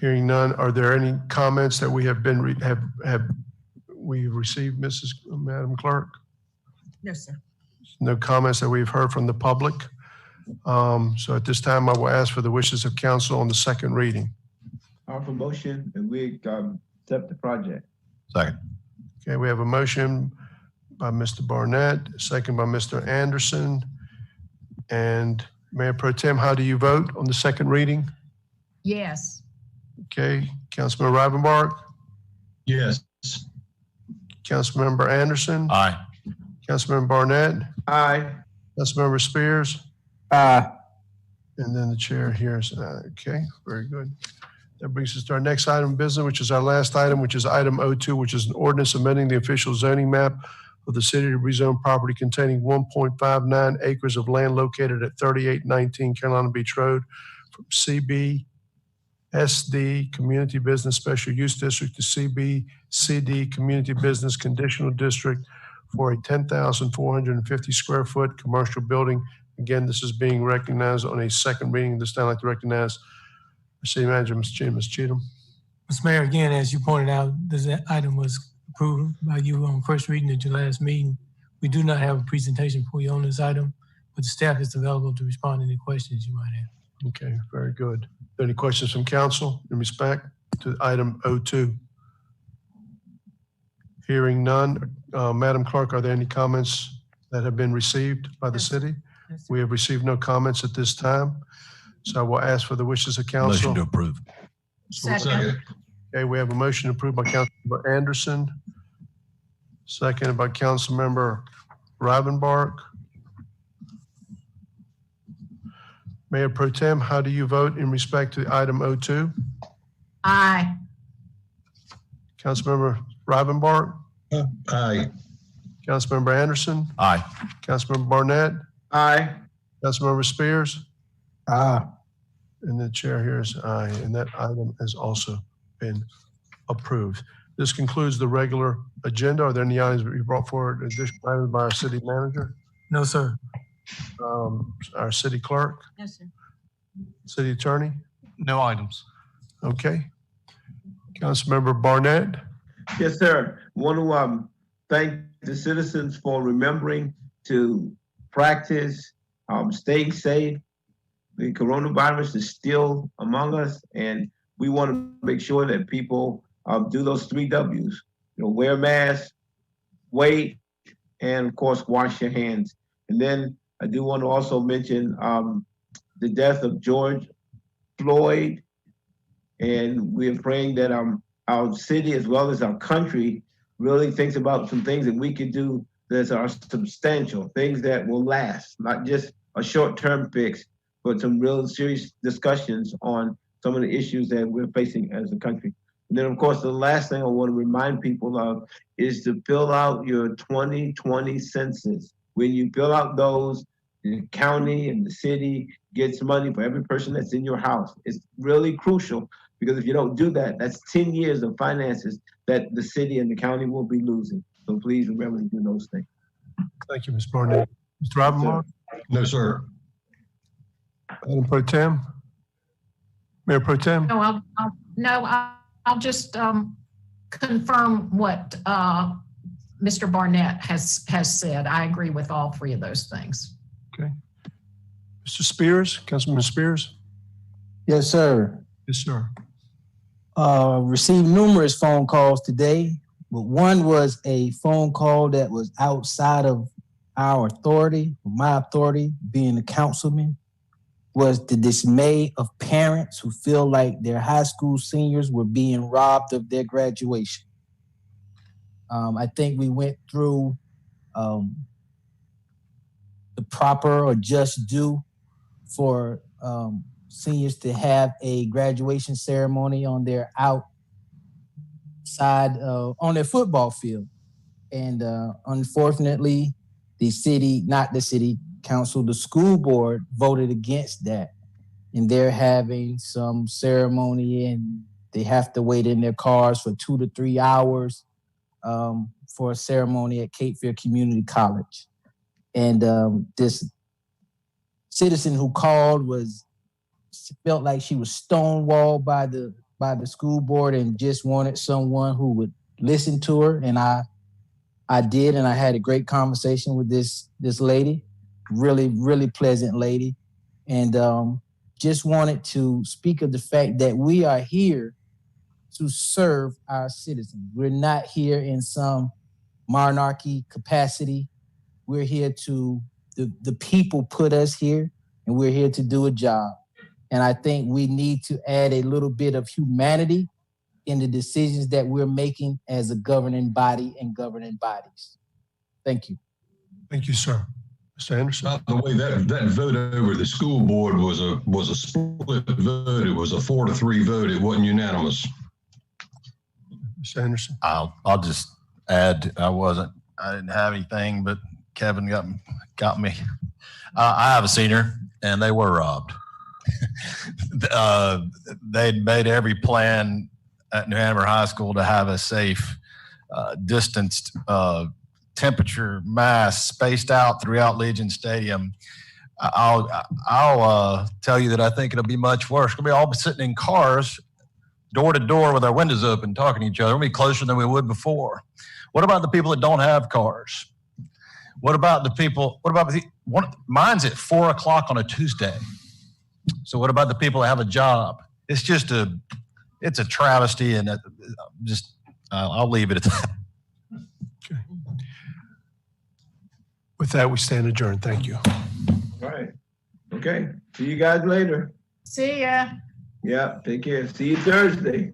Hearing none, are there any comments that we have been have we received, Madam Clerk? No, sir. No comments that we've heard from the public. So at this time, I will ask for the wishes of council on the second reading. Offer motion and we accept the project. Second. Okay, we have a motion by Mr. Barnett, second by Mr. Anderson. And Mayor Pro Tem, how do you vote on the second reading? Yes. Okay, Councilman Rivenbark, Yes. Councilmember Anderson, Aye. Councilmember Barnett, Aye. Councilmember Spears, Aye. and then the chair here is aye. Okay, very good. That brings us to our next item of business, which is our last item, which is item 02, which is an ordinance amending the official zoning map of the city to rezone property containing 1.59 acres of land located at 3819 Carolina Beach Road from CB SD Community Business Special Use District to CB CD Community Business Conditional District for a 10,450 square foot commercial building. Again, this is being recognized on a second reading. This time I'd like to recognize our city manager, Mr. Cheatham. Mr. Cheatham. Mr. Mayor, again, as you pointed out, this item was approved by you on first reading at your last meeting. We do not have a presentation for you on this item, but the staff is available to respond to any questions you might have. Okay, very good. Are there any questions from council in respect to item 02? Hearing none. Madam Clerk, are there any comments that have been received by the city? We have received no comments at this time. So I will ask for the wishes of council. Motion to approve. Second. Okay, we have a motion approved by Councilmember Anderson, seconded by Councilmember Rivenbark. Mayor Pro Tem, how do you vote in respect to item O2? Aye. Councilmember Rivenbark? Aye. Councilmember Anderson? Aye. Councilmember Barnett? Aye. Councilmember Spears? Aye. And the chair here is aye, and that item has also been approved. This concludes the regular agenda. Are there any items that you brought forward, additional items by our city manager? No, sir. Our city clerk? No, sir. City attorney? No items. Okay. Councilmember Barnett? Yes, sir. Want to thank the citizens for remembering to practice staying safe. The coronavirus is still among us, and we want to make sure that people do those 3 W's. Wear masks, wait, and of course, wash your hands. And then I do want to also mention the death of George Floyd, and we're praying that our city as well as our country really thinks about some things that we could do that are substantial, things that will last, not just a short-term fix, but some real serious discussions on some of the issues that we're facing as a country. And then, of course, the last thing I want to remind people of is to fill out your 2020 census. When you fill out those, the county and the city gets money for every person that's in your house. It's really crucial, because if you don't do that, that's 10 years of finances that the city and the county will be losing. So please remember to do those things. Thank you, Ms. Barnett. Mr. Rivenbark? No, sir. Madam Pro Tem? Mayor Pro Tem? I'll just confirm what Mr. Barnett has said. I agree with all 3 of those things. Okay. Mr. Spears, Councilman Spears? Yes, sir. Yes, sir. Received numerous phone calls today, but one was a phone call that was outside of our authority, my authority, being a councilman, was the dismay of parents who feel like their high school seniors were being robbed of their graduation. I think we went through the proper or just due for seniors to have a graduation ceremony on their outside, on their football field. And unfortunately, the city, not the city council, the school board voted against that. And they're having some ceremony, and they have to wait in their cars for 2 to 3 hours for a ceremony at Cape Fear Community College. And this citizen who called felt like she was stonewalled by the school board and just wanted someone who would listen to her. And I did, and I had a great conversation with this lady, really, really pleasant lady. And just wanted to speak of the fact that we are here to serve our citizens. We're not here in some monarchy capacity. We're here the people put us here, and we're here to do a job. And I think we need to add a little bit of humanity in the decisions that we're making as a governing body and governing bodies. Thank you. Thank you, sir. Mr. Anderson? By the way, that vote over the school board was a split vote. It was a 4-3 vote. It wasn't unanimous. Mr. Anderson? I'll just add, I didn't have anything, but Kevin got me. I have a senior, and they were robbed. They'd made every plan at New Hanover High School to have a safe, distanced, temperature mask spaced out throughout Legion Stadium. I'll tell you that I think it'll be much worse. We'll be all sitting in cars, door to door, with our windows open, talking to each other. We'll be closer than we would before. What about the people that don't have cars? What about the people? Mine's at 4 o'clock on a Tuesday. So what about the people that have a job? It's just it's a travesty, and I'll leave it at that. Okay. With that, we stand adjourned. Thank you. All right. Okay. See you guys later. See ya. Yeah, take care. See you Thursday.